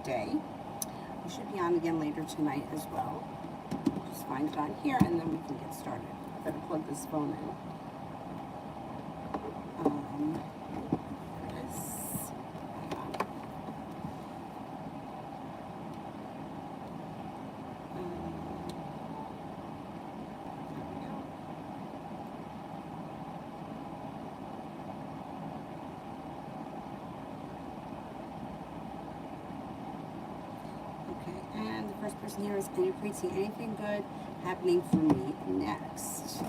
day. We should be on again later tonight as well. Just find it on here and then we can get started. I better plug this phone in. There it is. Hang on. There we go. Okay, and the first person here is, can you please see anything good happening for me next?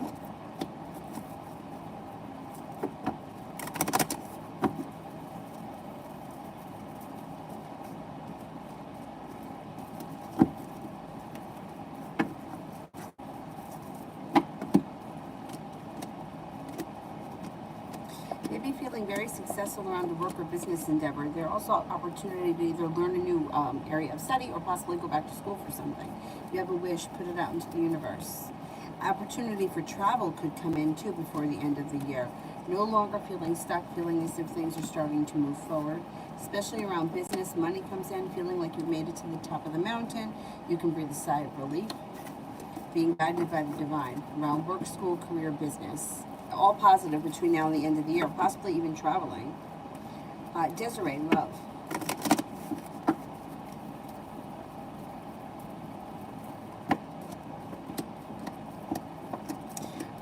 Maybe feeling very successful around a work or business endeavor. There are also opportunity to either learn a new area of study or possibly go back to school for something. If you have a wish, put it out into the universe. Opportunity for travel could come in too before the end of the year. No longer feeling stuck, feeling as if things are starting to move forward. Especially around business, money comes in, feeling like you've made it to the top of the mountain. You can breathe a sigh of relief. Being guided by the divine. Around work, school, career, business. All positive between now and the end of the year, possibly even traveling. Desiree, love.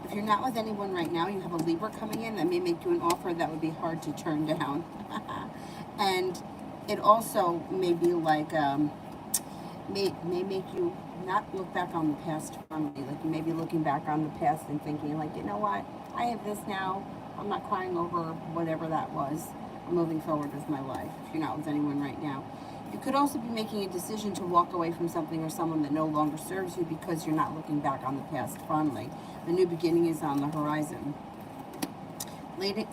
If you're not with anyone right now, you have a Libra coming in that may make you an offer that would be hard to turn down. And it also may be like, may make you not look back on the past fondly. Like you may be looking back on the past and thinking like, you know what? I have this now. I'm not crying over whatever that was. I'm moving forward with my life. If you're not with anyone right now. You could also be making a decision to walk away from something or someone that no longer serves you because you're not looking back on the past fondly. The new beginning is on the horizon.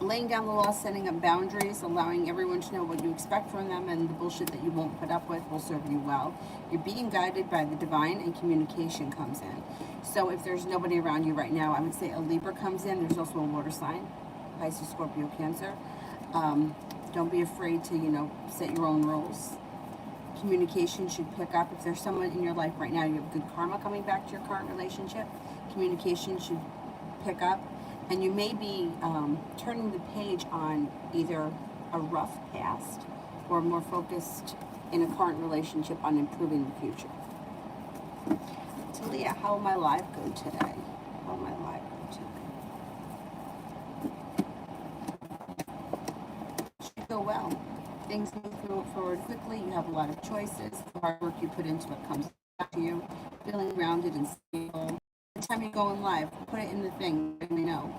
Laying down the law, setting up boundaries, allowing everyone to know what you expect from them and the bullshit that you won't put up with will serve you well. You're being guided by the divine and communication comes in. So if there's nobody around you right now, I would say a Libra comes in. There's also a water sign, Pisces, Scorpio, Cancer. Don't be afraid to, set your own rules. Communication should pick up. If there's someone in your life right now, you have good karma coming back to your current relationship. Communication should pick up. And you may be turning the page on either a rough past or more focused in a current relationship on improving the future. Talia, how will my life go today? How will my life go today? Should go well. Things move forward quickly. You have a lot of choices. The hard work you put into it comes back to you. Feeling grounded and stable. The time you go in live, put it in the thing. Let me know.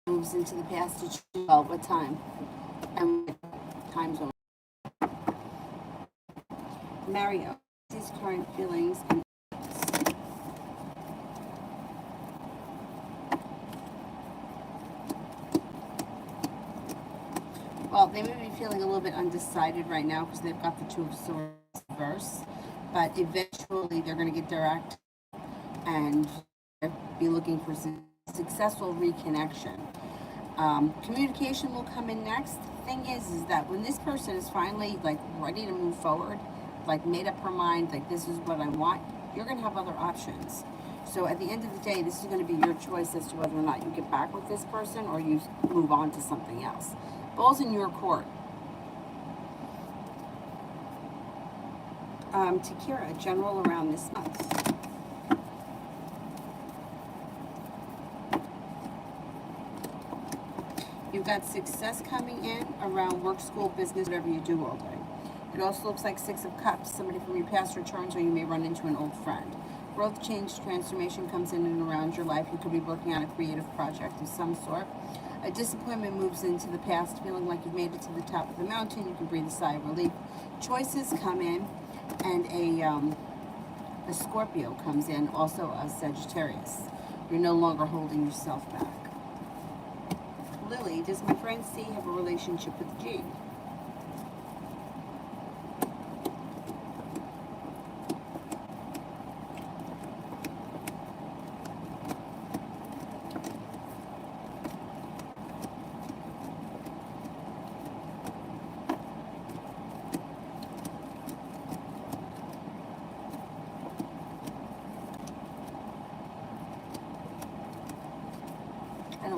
Moves into the past to tell what time and what time zone. Mario, these current feelings and well, they may be feeling a little bit undecided right now because they've got the Two of Swords reverse, but eventually they're going to get direct and be looking for successful reconnection. Communication will come in next. The thing is that when this person is finally ready to move forward, made up her mind, this is what I want, you're going to have other options. So at the end of the day, this is going to be your choice as to whether or not you get back with this person or you move on to something else. Ball's in your court. Takira, general around this month. You've got success coming in around work, school, business, whatever you do all day. It also looks like Six of Cups. Somebody from your past returns or you may run into an old friend. Growth, change, transformation comes in and around your life. You could be working on a creative project of some sort. A disappointment moves into the past, feeling like you've made it to the top of the mountain. You can breathe a sigh of relief. Choices come in, and a Scorpio comes in, also a Sagittarius. You're no longer holding yourself back. Lily, does my friend C have a relationship with G?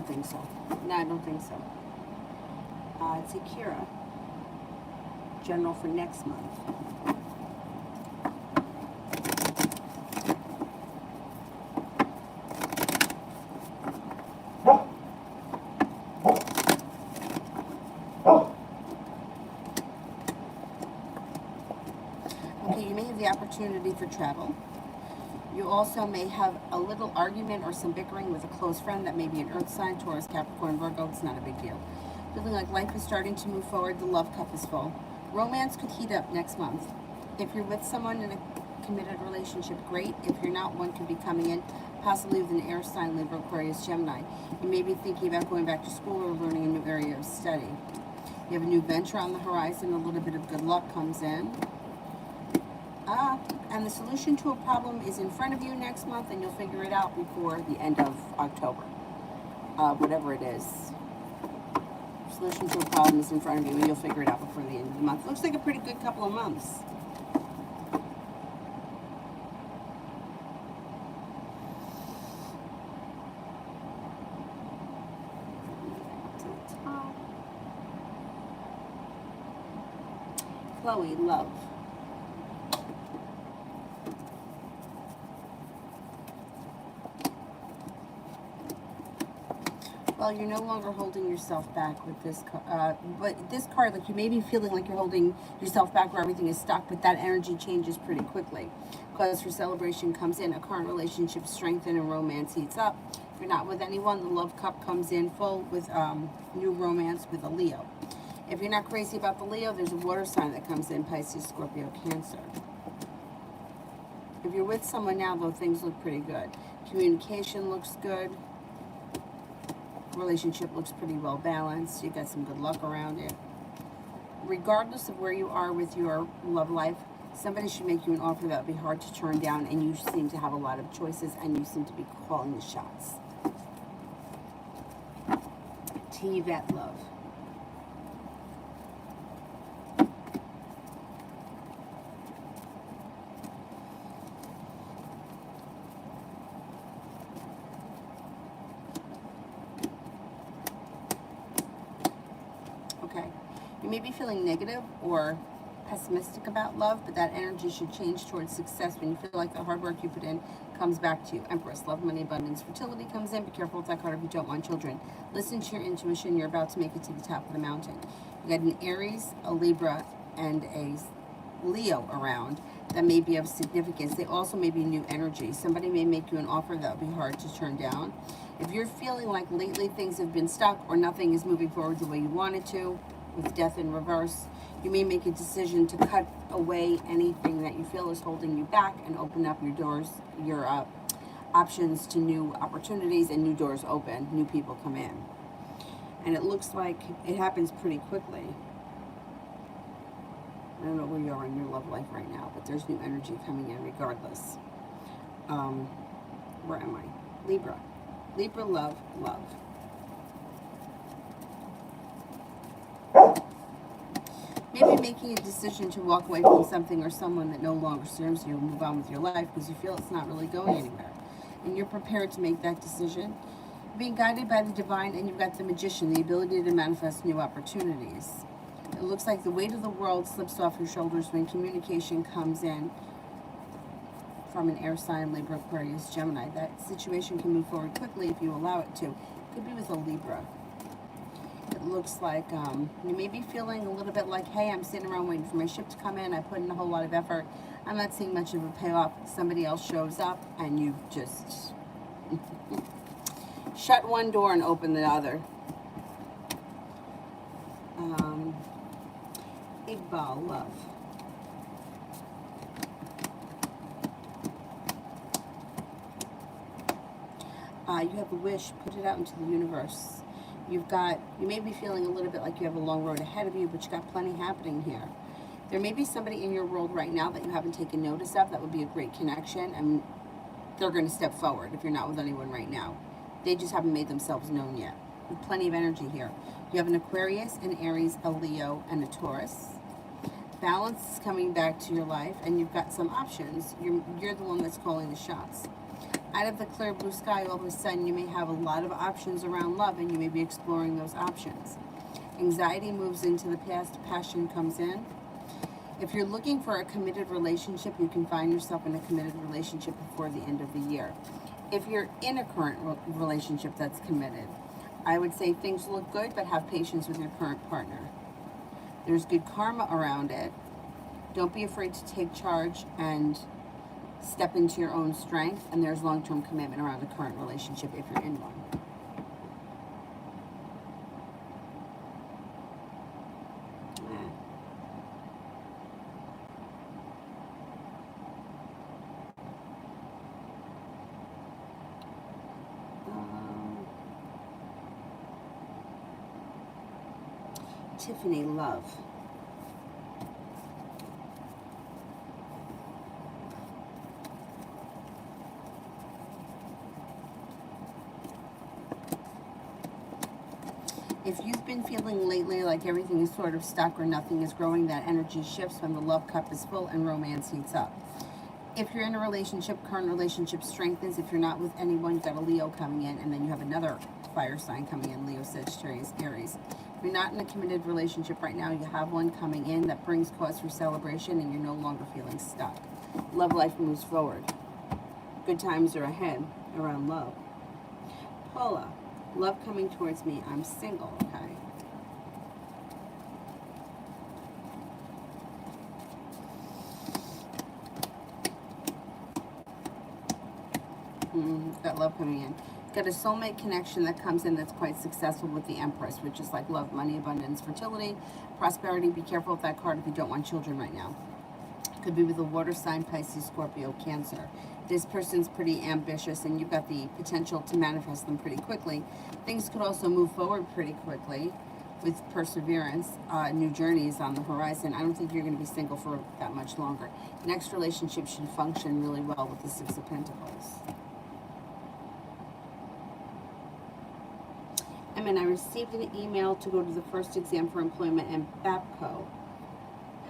don't think so. No, I don't think so. It's Akira. General for next month. Okay, you may have the opportunity for travel. You also may have a little argument or some bickering with a close friend that may be an earth sign, Taurus, Capricorn, Virgo. It's not a big deal. Feeling like life is starting to move forward, the love cup is full. Romance could heat up next month. If you're with someone in a committed relationship, great. If you're not, one could be coming in, possibly with an air sign, Libra, Aquarius, Gemini. You may be thinking about going back to school or learning a new area of study. You have a new venture on the horizon, a little bit of good luck comes in. And the solution to a problem is in front of you next month, and you'll figure it out before the end of October. Whatever it is. Solution to a problem is in front of you, and you'll figure it out before the end of the month. Looks like a pretty good couple of months. Chloe, love. Well, you're no longer holding yourself back with this card. But this card, like, you may be feeling like you're holding yourself back where everything is stuck, but that energy changes pretty quickly. Because for celebration comes in, a current relationship strengthens and romance heats up. If you're not with anyone, the love cup comes in full with new romance with a Leo. If you're not crazy about the Leo, there's a water sign that comes in, Pisces, Scorpio, Cancer. If you're with someone now, though, things look pretty good. Communication looks good. Relationship looks pretty well balanced. You got some good luck around it. Regardless of where you are with your love life, somebody should make you an offer that would be hard to turn down, and you seem to have a lot of choices, and you seem to be calling the shots. T-Vet, love. You may be feeling negative or pessimistic about love, but that energy should change towards success when you feel like the hard work you put in comes back to you. Empress, love, money, abundance, fertility comes in. Be careful with that card if you don't want children. Listen to your intuition. You're about to make it to the top of the mountain. You got an Aries, a Libra, and a Leo around that may be of significance. They also may be new energy. Somebody may make you an offer that will be hard to turn down. If you're feeling like lately things have been stuck or nothing is moving forward the way you wanted to, with death in reverse, you may make a decision to cut away anything that you feel is holding you back and open up your doors, your options to new opportunities, and new doors open, new people come in. And it looks like it happens pretty quickly. I don't know where you are in your love life right now, but there's new energy coming in regardless. Where am I? Libra. Libra, love, love. Maybe making a decision to walk away from something or someone that no longer serves you and move on with your life because you feel it's not really going anywhere. And you're prepared to make that decision. Being guided by the divine, and you've got the magician, the ability to manifest new opportunities. It looks like the weight of the world slips off your shoulders when communication comes in from an air sign, Libra, Aquarius, Gemini. That situation can move forward quickly if you allow it to. It could be with a Libra. It looks like you may be feeling a little bit like, hey, I'm sitting around waiting for my ship to come in. I put in a whole lot of effort. I'm not seeing much of a payoff. Somebody else shows up and you just shut one door and open the other. Iqbal, love. You have a wish, put it out into the universe. You may be feeling a little bit like you have a long road ahead of you, but you got plenty happening here. There may be somebody in your world right now that you haven't taken notice of. That would be a great connection, and they're going to step forward if you're not with anyone right now. They just haven't made themselves known yet. With plenty of energy here. You have an Aquarius, an Aries, a Leo, and a Taurus. Balance is coming back to your life, and you've got some options. You're the one that's calling the shots. Out of the clear blue sky, all of a sudden you may have a lot of options around love, and you may be exploring those options. Anxiety moves into the past, passion comes in. If you're looking for a committed relationship, you can find yourself in a committed relationship before the end of the year. If you're in a current relationship that's committed, I would say things look good, but have patience with your current partner. There's good karma around it. Don't be afraid to take charge and step into your own strength, and there's long-term commitment around a current relationship if you're in one. Tiffany, love. If you've been feeling lately like everything is sort of stuck or nothing is growing, that energy shifts when the love cup is full and romance heats up. If you're in a relationship, current relationship strengthens. If you're not with anyone, you've got a Leo coming in, and then you have another fire sign coming in, Leo, Sagittarius, Aries. If you're not in a committed relationship right now, you have one coming in that brings cause for celebration, and you're no longer feeling stuck. Love life moves forward. Good times are ahead around love. Paula, love coming towards me. I'm single, okay? Got love coming in. Got a soulmate connection that comes in that's quite successful with the Empress, which is like love, money, abundance, fertility, prosperity. Be careful with that card if you don't want children right now. Could be with a water sign, Pisces, Scorpio, Cancer. This person's pretty ambitious, and you've got the potential to manifest them pretty quickly. Things could also move forward pretty quickly with perseverance. New journeys on the horizon. I don't think you're going to be single for that much longer. Next relationship should function really well with the Six of Pentacles. I received an email to go to the first exam for employment in BAPCO.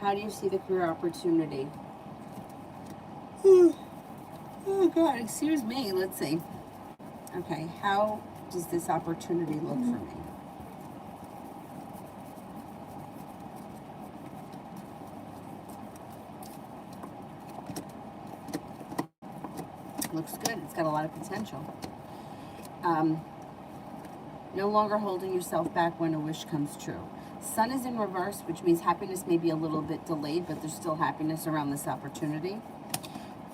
How do you see the career opportunity? Oh God, excuse me. Let's see. Okay, how does this opportunity look for me? Looks good. It's got a lot of potential. No longer holding yourself back when a wish comes true. Sun is in reverse, which means happiness may be a little bit delayed, but there's still happiness around this opportunity.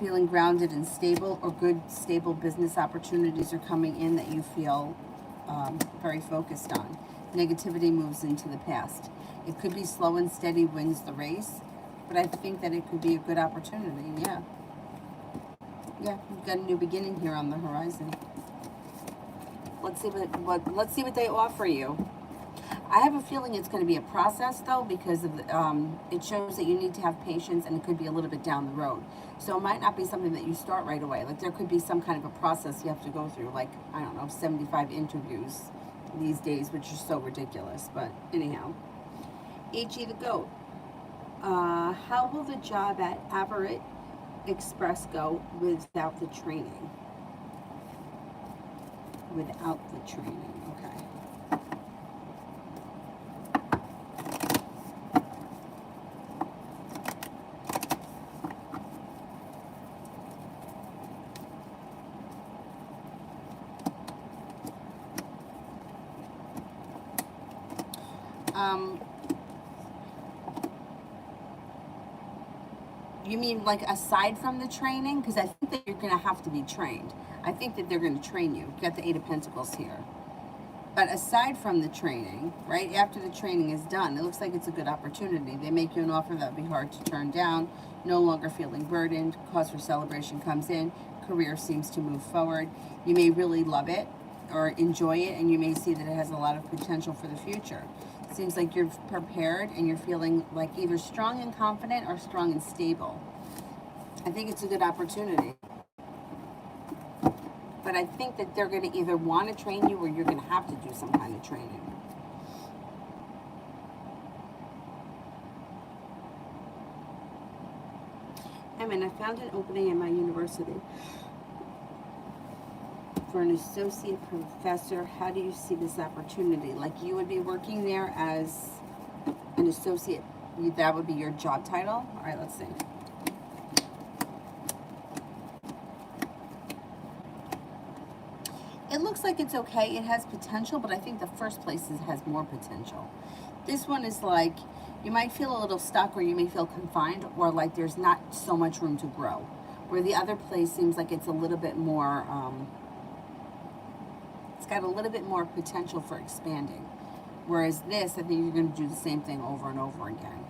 Feeling grounded and stable, or good, stable business opportunities are coming in that you feel very focused on. Negativity moves into the past. It could be slow and steady wins the race, but I think that it could be a good opportunity, yeah. Yeah, you've got a new beginning here on the horizon. Let's see what they offer you. I have a feeling it's going to be a process, though, because of it shows that you need to have patience, and it could be a little bit down the road. So it might not be something that you start right away. Like, there could be some kind of a process you have to go through, like, I don't know, 75 interviews these days, which is so ridiculous. But anyhow, H.E. the goat. How will the job at Everett Express go without the training? Without the training, okay. You mean like aside from the training? Because I think that you're going to have to be trained. I think that they're going to train you. You got the Eight of Pentacles here. But aside from the training, right after the training is done, it looks like it's a good opportunity. They make you an offer that would be hard to turn down. No longer feeling burdened. Cause for celebration comes in. Career seems to move forward. You may really love it or enjoy it, and you may see that it has a lot of potential for the future. It seems like you're prepared and you're feeling like either strong and confident or strong and stable. I think it's a good opportunity. But I think that they're going to either want to train you, or you're going to have to do some kind of training. I found an opening in my university. for an associate professor, how do you see this opportunity? Like you would be working there as an associate, that would be your job title. All right, let's see. It looks like it's okay. It has potential, but I think the first place has more potential. This one is like, you might feel a little stuck, or you may feel confined, or like there's not so much room to grow. Where the other place seems like it's a little bit more, it's got a little bit more potential for expanding. Whereas this, I think you're going to do the same thing over and over again.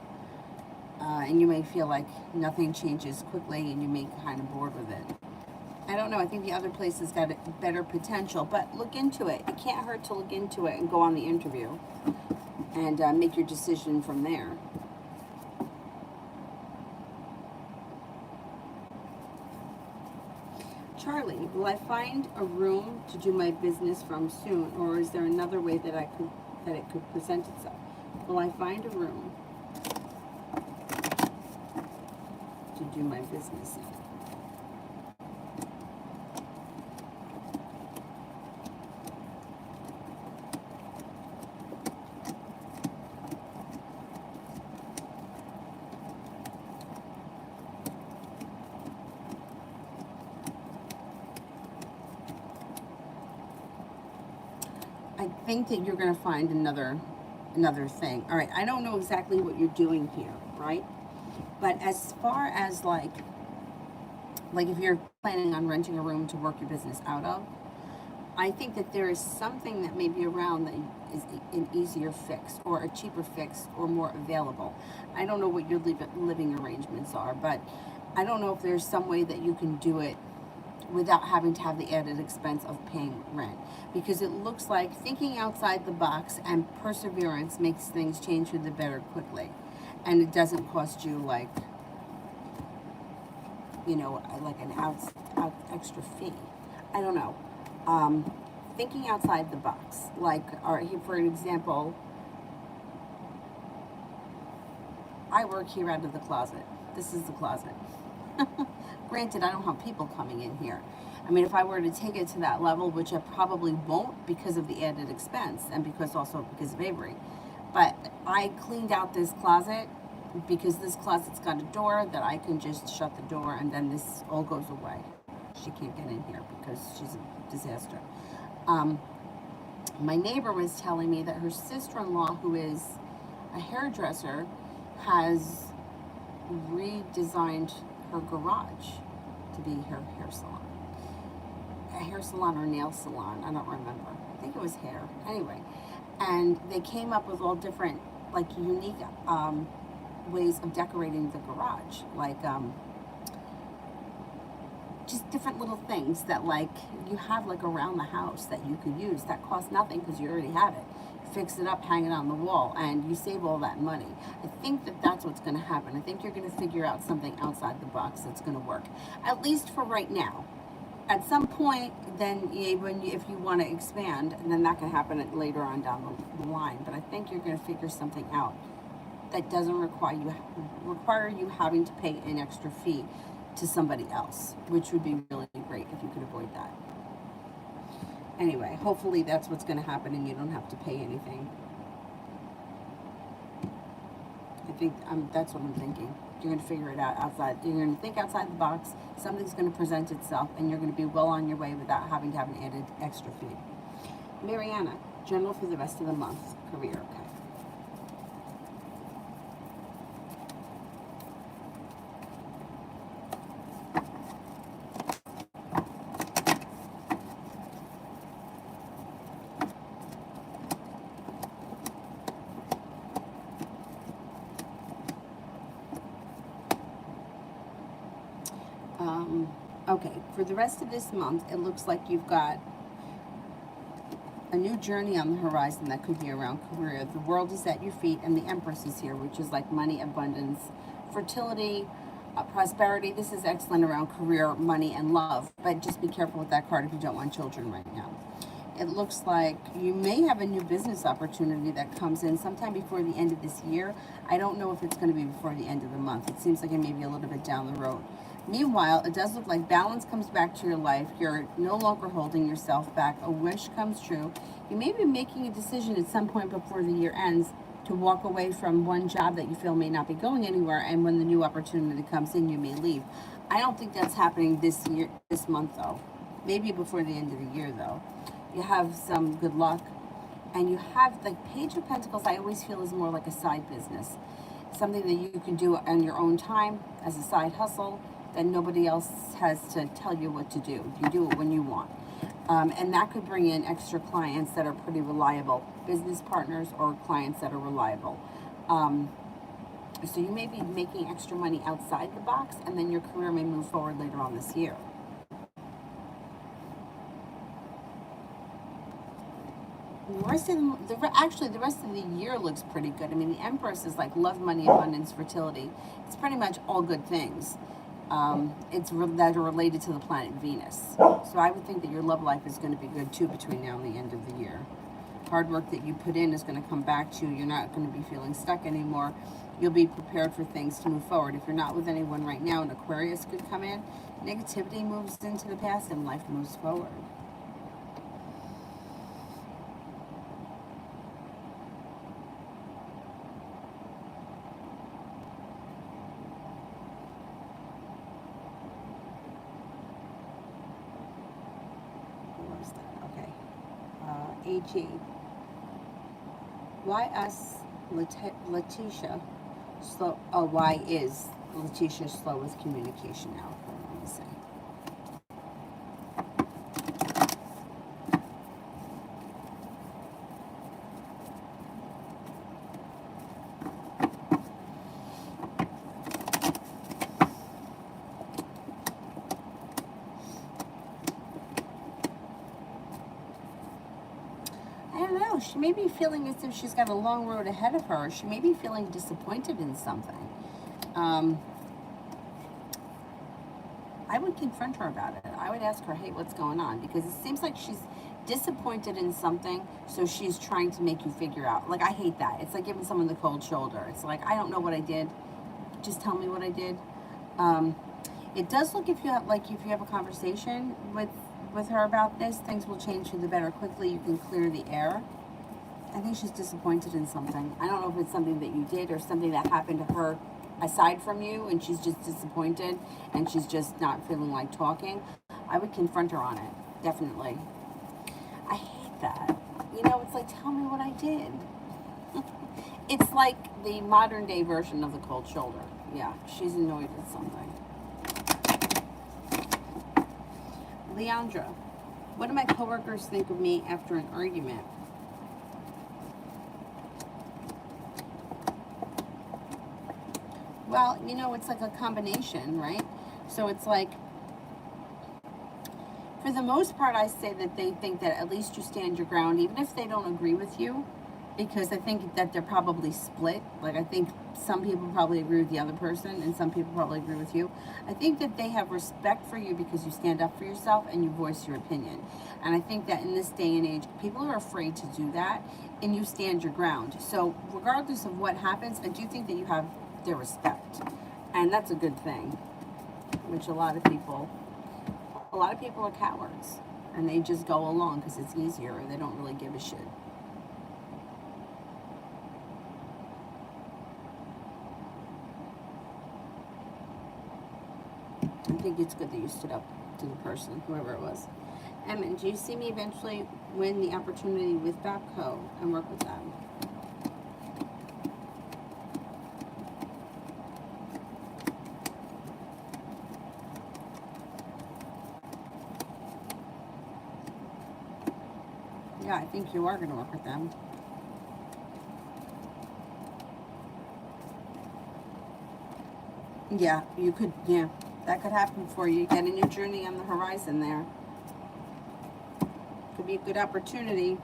And you may feel like nothing changes quickly, and you may be kind of bored with it. I don't know. I think the other place has got a better potential, but look into it. It can't hurt to look into it and go on the interview and make your decision from there. Charlie, will I find a room to do my business from soon, or is there another way that it could present itself? Will I find a room to do my business in? I think that you're going to find another thing. All right, I don't know exactly what you're doing here, right? But as far as like if you're planning on renting a room to work your business out of, I think that there is something that may be around that is an easier fix, or a cheaper fix, or more available. I don't know what your living arrangements are, but I don't know if there's some way that you can do it without having to have the added expense of paying rent. Because it looks like thinking outside the box and perseverance makes things change for the better quickly. And it doesn't cost you like, you know, like an extra fee. I don't know. Thinking outside the box. Like, all right, here for an example, I work here out of the closet. This is the closet. Granted, I don't have people coming in here. I mean, if I were to take it to that level, which I probably won't because of the added expense, and because of Avery, but I cleaned out this closet because this closet's got a door that I can just shut the door, and then this all goes away. She can't get in here because she's a disaster. My neighbor was telling me that her sister-in-law, who is a hairdresser, has redesigned her garage to be her hair salon. A hair salon or nail salon, I don't remember. I think it was hair. Anyway, and they came up with all different, like, unique ways of decorating the garage. Like, just different little things that, like, you have, like, around the house that you could use that cost nothing because you already have it. Fix it up, hang it on the wall, and you save all that money. I think that that's what's going to happen. I think you're going to figure out something outside the box that's going to work, at least for right now. At some point, then if you want to expand, and then that can happen later on down the line. But I think you're going to figure something out that doesn't require you having to pay an extra fee to somebody else, which would be really great if you could avoid that. Anyway, hopefully that's what's going to happen and you don't have to pay anything. I think that's what I'm thinking. You're going to figure it out outside. You're going to think outside the box. Something's going to present itself, and you're going to be well on your way without having to have an added extra fee. Mariana, general for the rest of the month. Career, okay. Okay, for the rest of this month, it looks like you've got a new journey on the horizon that could be around career. The world is at your feet, and the Empress is here, which is like money, abundance, fertility, prosperity. This is excellent around career, money, and love, but just be careful with that card if you don't want children right now. It looks like you may have a new business opportunity that comes in sometime before the end of this year. I don't know if it's going to be before the end of the month. It seems like it may be a little bit down the road. Meanwhile, it does look like balance comes back to your life. You're no longer holding yourself back. A wish comes true. You may be making a decision at some point before the year ends to walk away from one job that you feel may not be going anywhere, and when the new opportunity comes in, you may leave. I don't think that's happening this year, this month though. Maybe before the end of the year though. You have some good luck, and you have the Page of Pentacles. I always feel is more like a side business, something that you can do on your own time as a side hustle that nobody else has to tell you what to do. You do it when you want. And that could bring in extra clients that are pretty reliable, business partners or clients that are reliable. So you may be making extra money outside the box, and then your career may move forward later on this year. Actually, the rest of the year looks pretty good. I mean, the Empress is like love, money, abundance, fertility. It's pretty much all good things. That are related to the planet Venus. So I would think that your love life is going to be good too between now and the end of the year. Hard work that you put in is going to come back to you. You're not going to be feeling stuck anymore. You'll be prepared for things to move forward. If you're not with anyone right now, an Aquarius could come in. Negativity moves into the past and life moves forward. AG. Why us, Letitia, slow? Oh, why is Letitia slow with communication now? Let me see. She may be feeling as if she's got a long road ahead of her. She may be feeling disappointed in something. I would confront her about it. I would ask her, hey, what's going on? Because it seems like she's disappointed in something, so she's trying to make you figure out. Like, I hate that. It's like giving someone the cold shoulder. It's like, I don't know what I did. Just tell me what I did. It does look if you have a conversation with her about this, things will change for the better quickly. You can clear the air. I think she's disappointed in something. I don't know if it's something that you did or something that happened to her aside from you, and she's just disappointed and she's just not feeling like talking. I would confront her on it, definitely. I hate that. You know, it's like, tell me what I did. It's like the modern day version of the cold shoulder. Yeah, she's annoyed at something. Leandra, what do my coworkers think of me after an argument? Well, you know, it's like a combination, right? So it's like, for the most part, I say that they think that at least you stand your ground, even if they don't agree with you, because I think that they're probably split. Like, I think some people probably agree with the other person and some people probably agree with you. I think that they have respect for you because you stand up for yourself and you voice your opinion. And I think that in this day and age, people are afraid to do that, and you stand your ground. So regardless of what happens, I do think that you have their respect. And that's a good thing, which a lot of people are cowards. And they just go along because it's easier, or they don't really give a shit. I think it's good that you stood up to the person, whoever it was. Emmett, do you see me eventually win the opportunity with Babco and work with them? Yeah, I think you are going to work with them. Yeah, you could, yeah, that could happen for you. You get a new journey on the horizon there. Could be a good opportunity.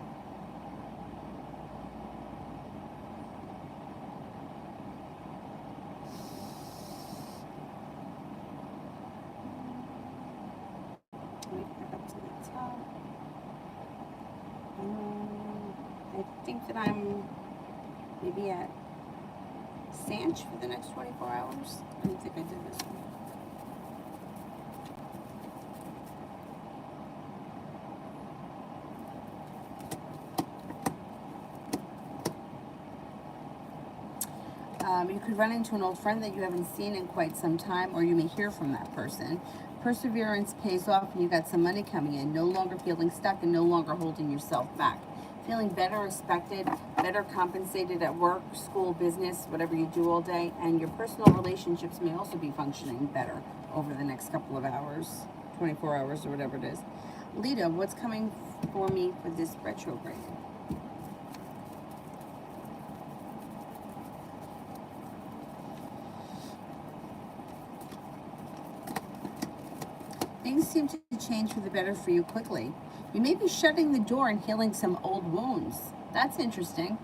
Let me back up to the top. I think that I'm maybe at Sanch for the next 24 hours. I don't think I did this one. You could run into an old friend that you haven't seen in quite some time, or you may hear from that person. Perseverance pays off and you got some money coming in. No longer feeling stuck and no longer holding yourself back. Feeling better respected, better compensated at work, school, business, whatever you do all day. And your personal relationships may also be functioning better over the next couple of hours, 24 hours or whatever it is. Lita, what's coming for me for this retrograde? Things seem to change for the better for you quickly. You may be shutting the door and healing some old wounds. That's interesting.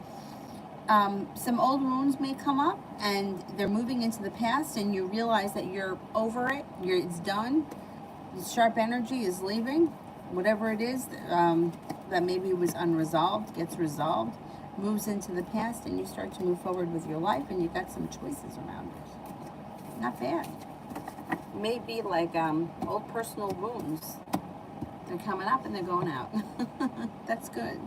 Some old wounds may come up and they're moving into the past, and you realize that you're over it. It's done. The sharp energy is leaving. Whatever it is that maybe was unresolved gets resolved, moves into the past, and you start to move forward with your life, and you got some choices around it. Not bad. Maybe like old personal wounds. They're coming up and they're going out. That's good.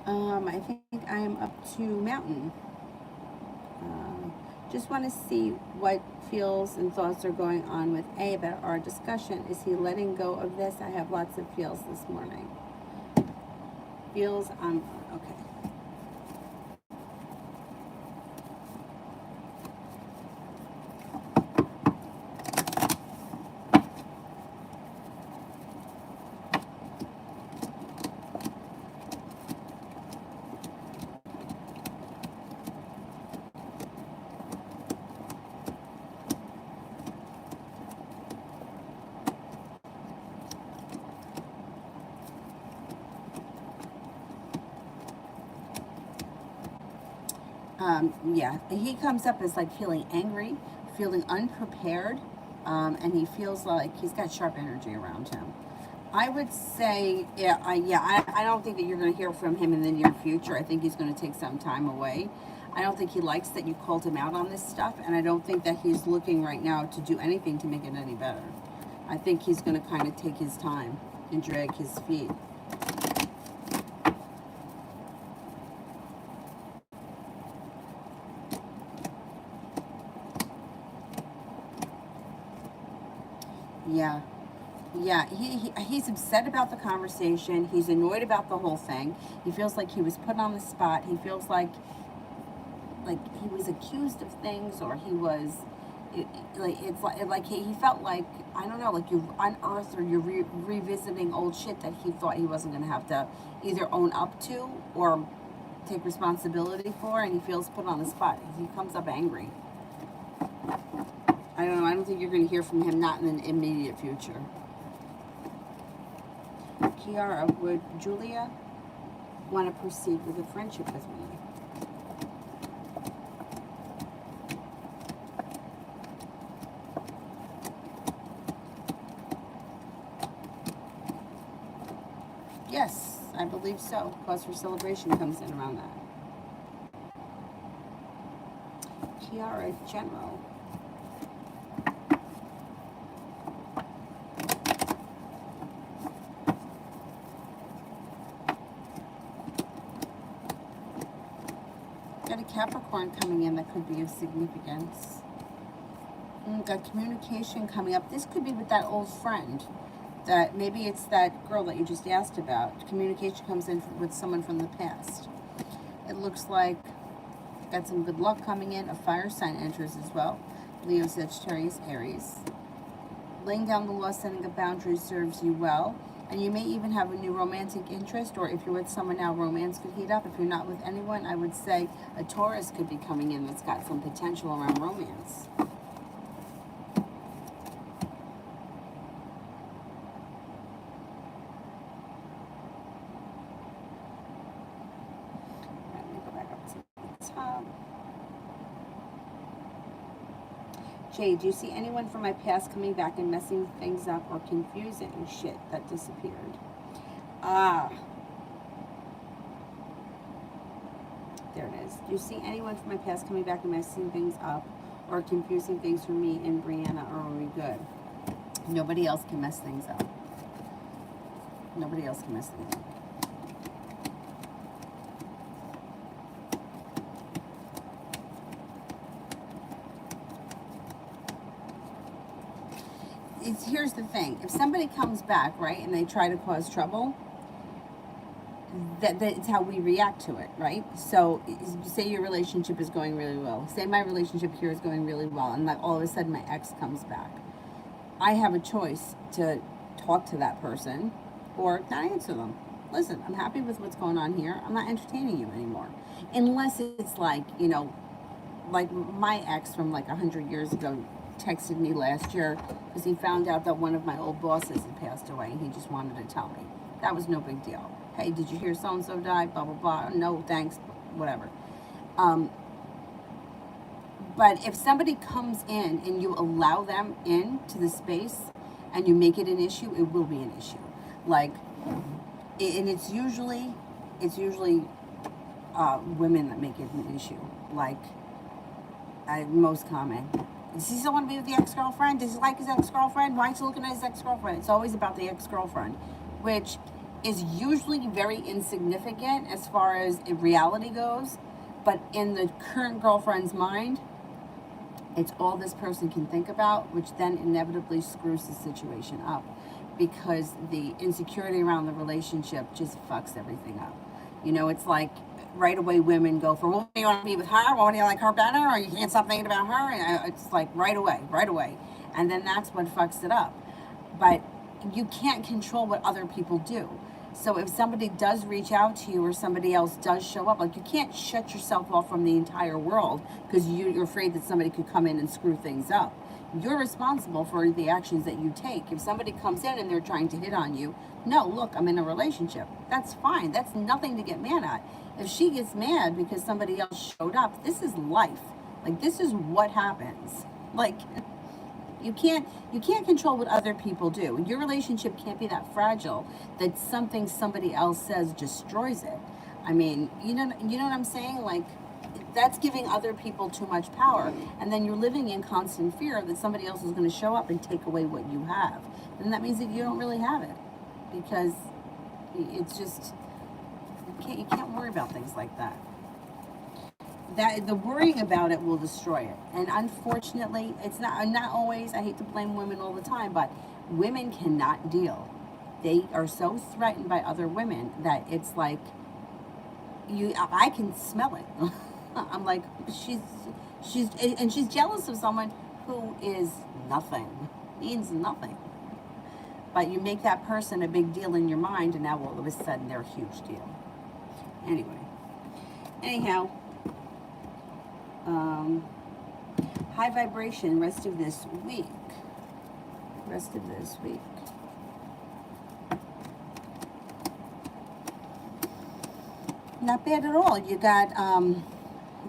I think I am up to Mountain. Just want to see what feels and thoughts are going on with A about our discussion. Is he letting go of this? I have lots of feels this morning. Feels on, okay. Yeah, he comes up as like feeling angry, feeling unprepared, and he feels like he's got sharp energy around him. I would say, I don't think that you're going to hear from him in the near future. I think he's going to take some time away. I don't think he likes that you called him out on this stuff, and I don't think that he's looking right now to do anything to make it any better. I think he's going to kind of take his time and drag his feet. Yeah, he's upset about the conversation. He's annoyed about the whole thing. He feels like he was put on the spot. He feels like he was accused of things, or he was he felt like, I don't know, like you've unearthed or you're revisiting old shit that he thought he wasn't going to have to either own up to or take responsibility for, and he feels put on the spot. He comes up angry. I don't know. I don't think you're going to hear from him, not in the immediate future. Kiara, would Julia want to proceed with a friendship with me? Yes, I believe so. Cause for celebration comes in around that. Kiara, General. Got a Capricorn coming in that could be of significance. Got communication coming up. This could be with that old friend. That maybe it's that girl that you just asked about. Communication comes in with someone from the past. It looks like got some good luck coming in. A fire sign enters as well. Leo, Sagittarius, Aries. Laying down the law, setting up boundaries serves you well. And you may even have a new romantic interest, or if you're with someone now, romance could heat up. If you're not with anyone, I would say a Taurus could be coming in that's got some potential around romance. Let me go back up to the top. Jay, do you see anyone from my past coming back and messing things up or confusing shit that disappeared? There it is. Do you see anyone from my past coming back and messing things up or confusing things for me and Brianna, or are we good? Nobody else can mess things up. Nobody else can miss anything. Here's the thing. If somebody comes back, right, and they try to cause trouble, that's how we react to it, right? So say your relationship is going really well. Say my relationship here is going really well, and like all of a sudden my ex comes back. I have a choice to talk to that person or not answer them. Listen, I'm happy with what's going on here. I'm not entertaining you anymore. Unless it's like, you know, like my ex from like 100 years ago texted me last year because he found out that one of my old bosses had passed away and he just wanted to tell me. That was no big deal. Hey, did you hear so-and-so died? Blah, blah, blah. No, thanks, whatever. But if somebody comes in and you allow them into the space and you make it an issue, it will be an issue. Like, and it's usually women that make it an issue. Like, most common. Does he still want to be with the ex-girlfriend? Does he like his ex-girlfriend? Why is he looking at his ex-girlfriend? It's always about the ex-girlfriend, which is usually very insignificant as far as reality goes. But in the current girlfriend's mind, it's all this person can think about, which then inevitably screws the situation up because the insecurity around the relationship just fucks everything up. You know, it's like right away women go for, well, do you want to be with her? Well, do you like her better? Or you can't stop thinking about her? And it's like right away. And then that's what fucks it up. But you can't control what other people do. So if somebody does reach out to you or somebody else does show up, like you can't shut yourself off from the entire world because you're afraid that somebody could come in and screw things up. You're responsible for the actions that you take. If somebody comes in and they're trying to hit on you, no, look, I'm in a relationship. That's fine. That's nothing to get mad at. If she gets mad because somebody else showed up, this is life. Like, this is what happens. Like, you can't control what other people do. Your relationship can't be that fragile that something somebody else says destroys it. I mean, you know what I'm saying? Like, that's giving other people too much power, and then you're living in constant fear that somebody else is going to show up and take away what you have. And that means that you don't really have it, because it's just you can't worry about things like that. That the worrying about it will destroy it. And unfortunately, it's not always. I hate to blame women all the time, but women cannot deal. They are so threatened by other women that it's like I can smell it. I'm like, she's jealous of someone who is nothing, means nothing. But you make that person a big deal in your mind, and now all of a sudden they're a huge deal. Anyhow, high vibration rest of this week. Not bad at all. You got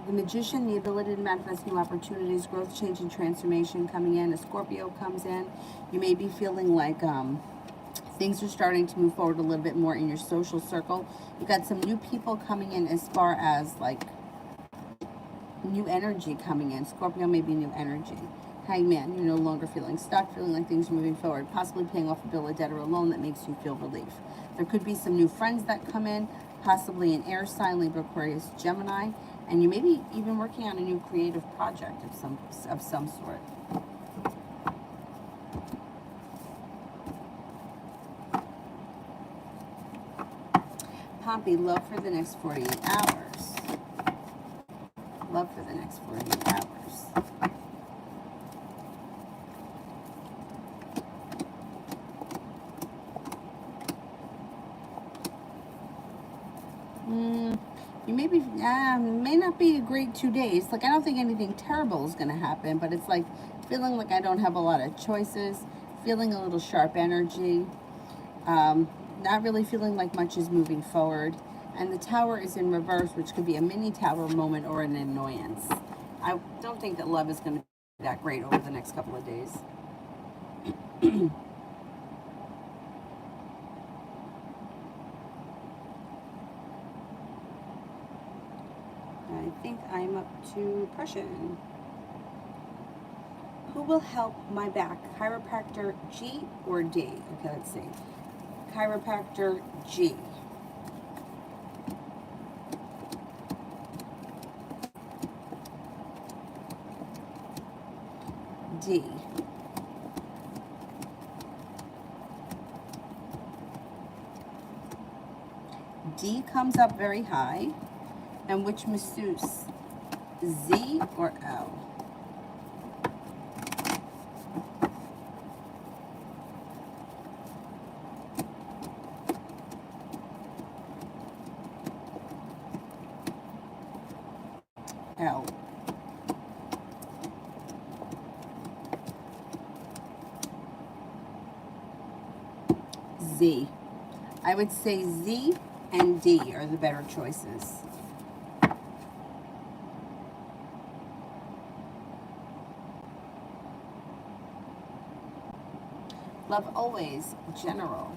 the Magician, the ability to manifest new opportunities, growth, change, and transformation coming in. A Scorpio comes in. You may be feeling like things are starting to move forward a little bit more in your social circle. You got some new people coming in as far as like new energy coming in. Scorpio may be new energy. Hangman, you're no longer feeling stuck, feeling like things are moving forward, possibly paying off a bill, a debt, or a loan that makes you feel relief. There could be some new friends that come in, possibly an air sign, Libra, Aquarius, Gemini, and you may be even working on a new creative project of some sort. Pompey, love for the next 48 hours. Love for the next 48 hours. You may not be a great 2 days. Like, I don't think anything terrible is going to happen, but it's like feeling like I don't have a lot of choices, feeling a little sharp energy, not really feeling like much is moving forward. And the Tower is in reverse, which could be a mini Tower moment or an annoyance. I don't think that love is going to be that great over the next couple of days. I think I'm up to Prussian. Who will help my back? Chiropractor, G or D? Okay, let's see. Chiropractor G. D. D comes up very high. And which masseuse? Z or L? L. Z. I would say Z and D are the better choices. Love always, General.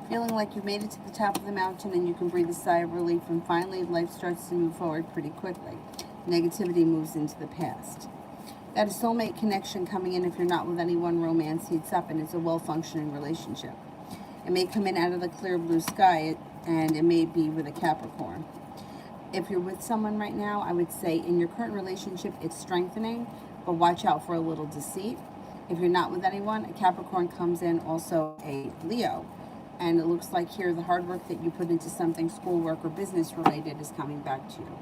Feeling like you've made it to the top of the mountain and you can breathe a sigh of relief, and finally life starts to move forward pretty quickly. Negativity moves into the past. Got a soulmate connection coming in if you're not with anyone. Romance heats up and it's a well-functioning relationship. It may come in out of the clear blue sky, and it may be with a Capricorn. If you're with someone right now, I would say in your current relationship, it's strengthening, but watch out for a little deceit. If you're not with anyone, a Capricorn comes in, also a Leo. And it looks like here the hard work that you put into something schoolwork or business related is coming back to you.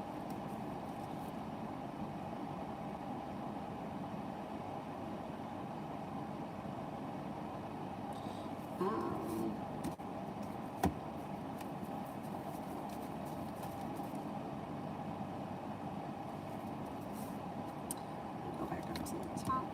Go back up to the top.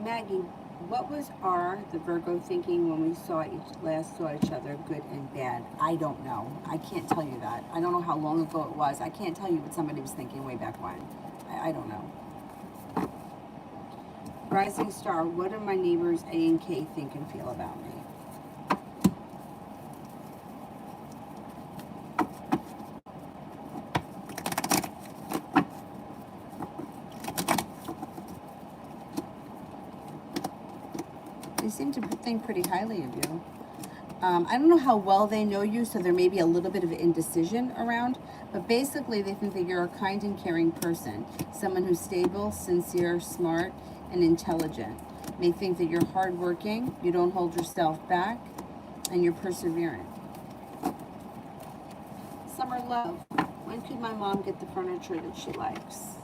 Maggie, what was the Virgo thinking when we last saw each other, good and bad? I don't know. I can't tell you that. I don't know how long ago it was. I can't tell you what somebody was thinking way back when. I don't know. Rising Star, what do my neighbors A and K think and feel about me? They seem to think pretty highly of you. I don't know how well they know you, so there may be a little bit of indecision around, but basically they think that you're a kind and caring person, someone who's stable, sincere, smart, and intelligent. May think that you're hardworking, you don't hold yourself back, and you're perseverant. Summer Love, when could my mom get the furniture that she likes?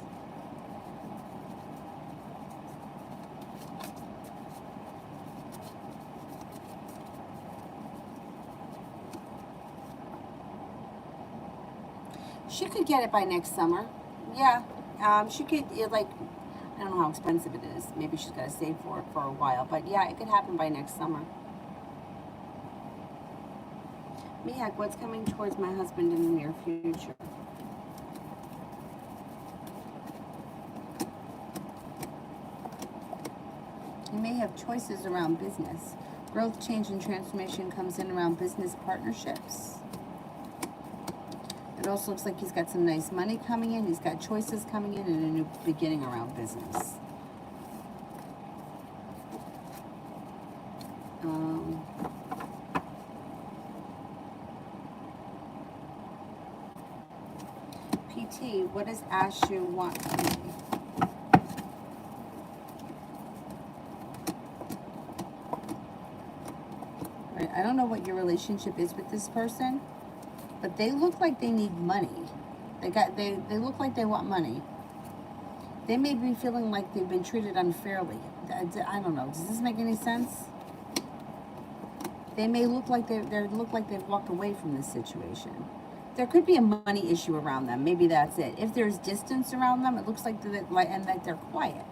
She could get it by next summer. Yeah, she could, like, I don't know how expensive it is. Maybe she's got to save for it for a while. But yeah, it could happen by next summer. Miak, what's coming towards my husband in the near future? You may have choices around business. Growth, change, and transformation comes in around business partnerships. It also looks like he's got some nice money coming in. He's got choices coming in and a new beginning around business. PT, what does Ashu want from me? Right, I don't know what your relationship is with this person, but they look like they need money. They look like they want money. They may be feeling like they've been treated unfairly. I don't know. Does this make any sense? They may look like they've walked away from this situation. There could be a money issue around them. Maybe that's it. If there's distance around them, it looks like they're quiet.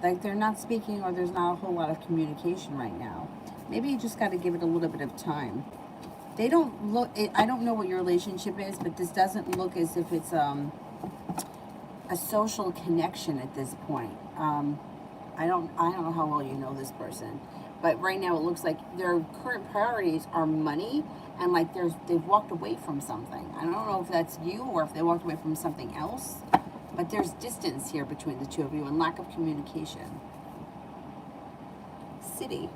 Like they're not speaking, or there's not a whole lot of communication right now. Maybe you just got to give it a little bit of time. They don't look, I don't know what your relationship is, but this doesn't look as if it's a social connection at this point. I don't know how well you know this person, But right now it looks like their current priorities are money, and like they've walked away from something. I don't know if that's you or if they walked away from something else, but there's distance here between the two of you and lack of communication. City.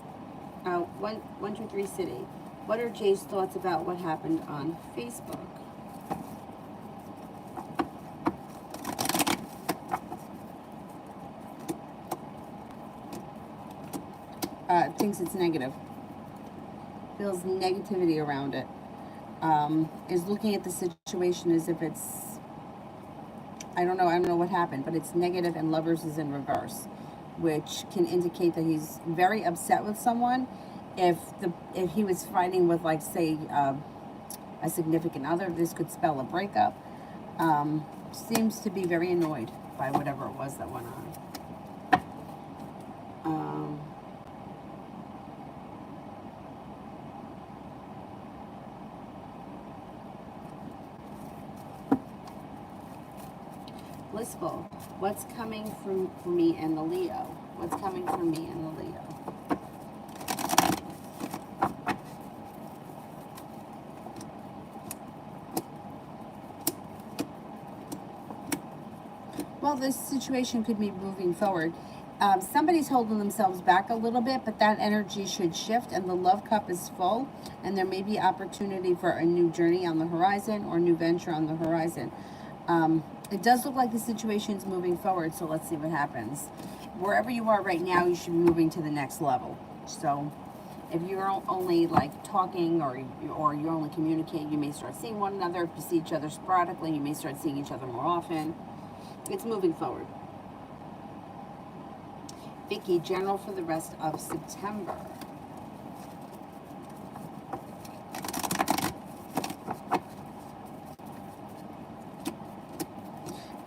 123 City. What are Jay's thoughts about what happened on Facebook? Thinks it's negative. Feels negativity around it. Is looking at the situation as if it's, I don't know what happened, but it's negative, and Lovers is in reverse, which can indicate that he's very upset with someone. If he was fighting with, like, say, a significant other, this could spell a breakup. Seems to be very annoyed by whatever it was that went on. Blissful. What's coming for me and the Leo? What's coming for me and the Leo? Well, this situation could be moving forward. Somebody's holding themselves back a little bit, but that energy should shift, and the love cup is full, and there may be opportunity for a new journey on the horizon or new venture on the horizon. It does look like the situation's moving forward, so let's see what happens. Wherever you are right now, you should be moving to the next level. So if you're only like talking or you only communicate, you may start seeing one another. If you see each other sporadically, you may start seeing each other more often. It's moving forward. Vicky, general for the rest of September.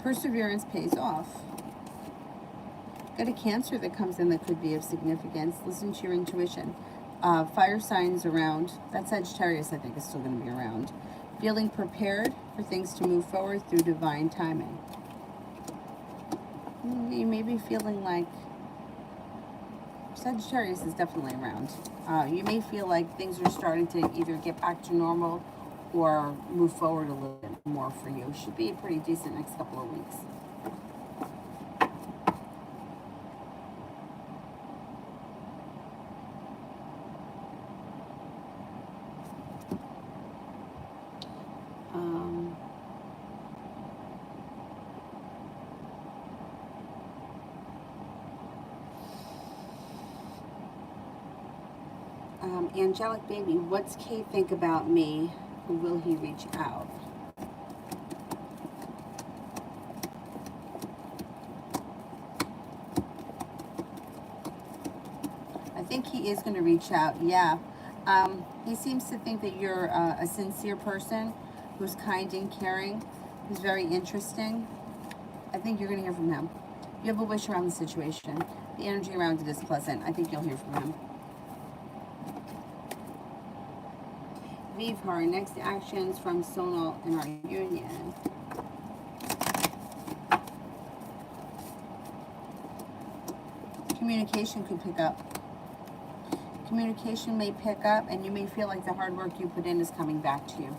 Perseverance pays off. Got a Cancer that comes in that could be of significance. Listen to your intuition. Fire signs around. That Sagittarius, I think, is still going to be around. Feeling prepared for things to move forward through divine timing. You may be feeling like Sagittarius is definitely around. You may feel like things are starting to either get back to normal or move forward a little bit more for you. Should be a pretty decent next couple of weeks. Angelic baby, what's Kay think about me? Who will he reach out? I think he is going to reach out, yeah. He seems to think that you're a sincere person who's kind and caring, who's very interesting. I think you're going to hear from him. You have a wish around the situation. The energy around it is pleasant. I think you'll hear from him. Leave her. Next actions from Sonal in our union. Communication could pick up. Communication may pick up, and you may feel like the hard work you put in is coming back to you.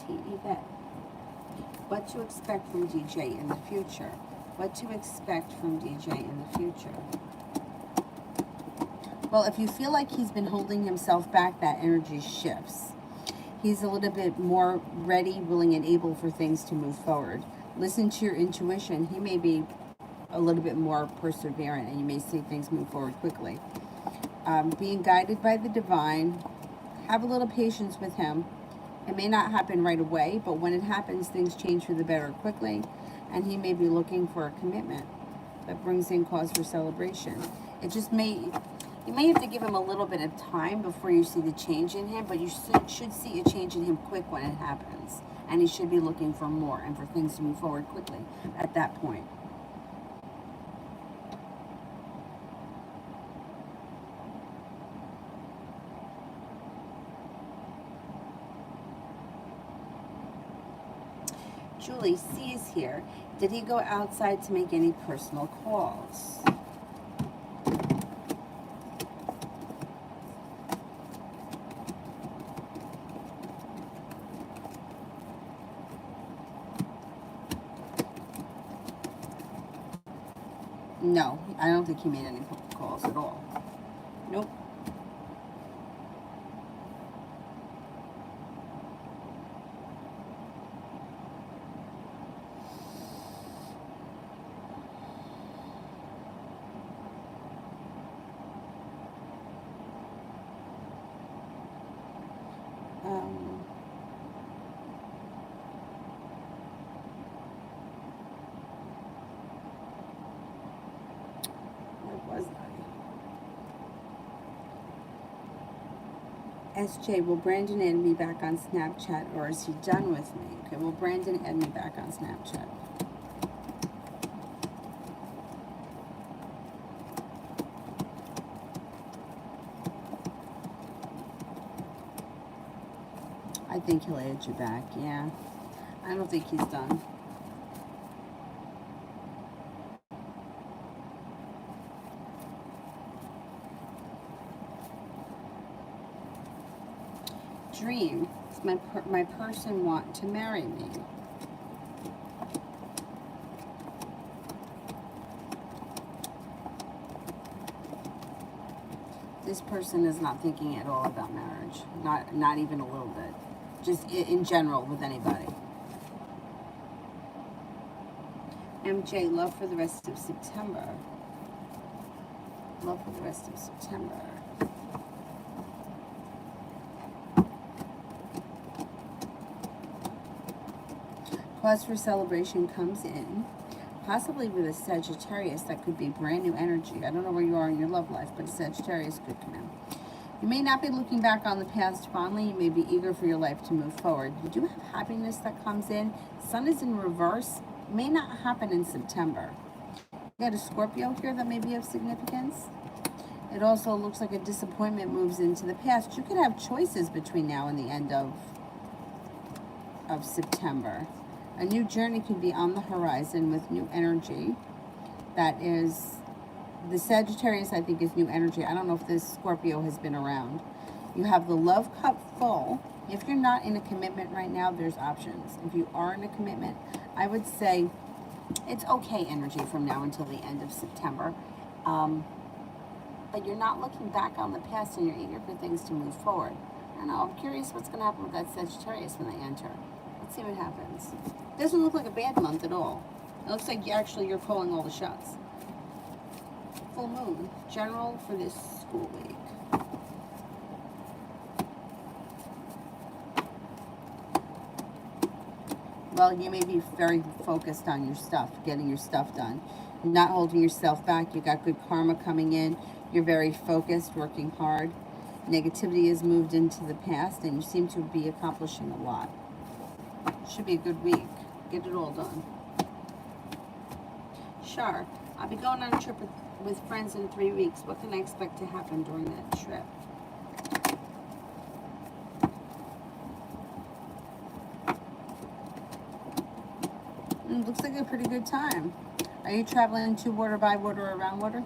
Yvette. What to expect from DJ in the future? What to expect from DJ in the future? Well, if you feel like he's been holding himself back, that energy shifts. He's a little bit more ready, willing, and able for things to move forward. Listen to your intuition. He may be a little bit more perseverant, and you may see things move forward quickly. Being guided by the divine. Have a little patience with him. It may not happen right away, but when it happens, things change for the better quickly, and he may be looking for a commitment that brings in cause for celebration. It just may, You may have to give him a little bit of time before you see the change in him, but you should see a change in him quick when it happens. And he should be looking for more and for things to move forward quickly at that point. Julie C is here. Did he go outside to make any personal calls? No, I don't think he made any calls at all. Nope. SJ, will Brandon add me back on Snapchat, or is he done with me? Okay, will Brandon add me back on Snapchat? I think he'll add you back, yeah. I don't think he's done. Dream, does my person want to marry me? This person is not thinking at all about marriage. Not even a little bit. Just in general with anybody. MJ, love for the rest of September. Love for the rest of September. Cause for celebration comes in, possibly with a Sagittarius. That could be brand new energy. I don't know where you are in your love life, but a Sagittarius could come in. You may not be looking back on the past fondly. You may be eager for your life to move forward. You do have happiness that comes in. Sun is in reverse. It may not happen in September. You got a Scorpio here that may be of significance. It also looks like a disappointment moves into the past. You could have choices between now and the end of September. A new journey could be on the horizon with new energy. That is, the Sagittarius, I think, is new energy. I don't know if this Scorpio has been around. You have the love cup full. If you're not in a commitment right now, there's options. If you are in a commitment, I would say it's okay energy from now until the end of September. But you're not looking back on the past and you're eager for things to move forward. I don't know. I'm curious what's going to happen with that Sagittarius when they enter. Let's see what happens. Doesn't look like a bad month at all. It looks like you're calling all the shots. Full moon, general for this school week. Well, you may be very focused on your stuff, getting your stuff done, not holding yourself back. You got good karma coming in. You're very focused, working hard. Negativity has moved into the past, and you seem to be accomplishing a lot. Should be a good week. Get it all done. Sure. I'll be going on a trip with friends in 3 weeks. What can I expect to happen during that trip? Looks like a pretty good time. Are you traveling to water, by water, or around water?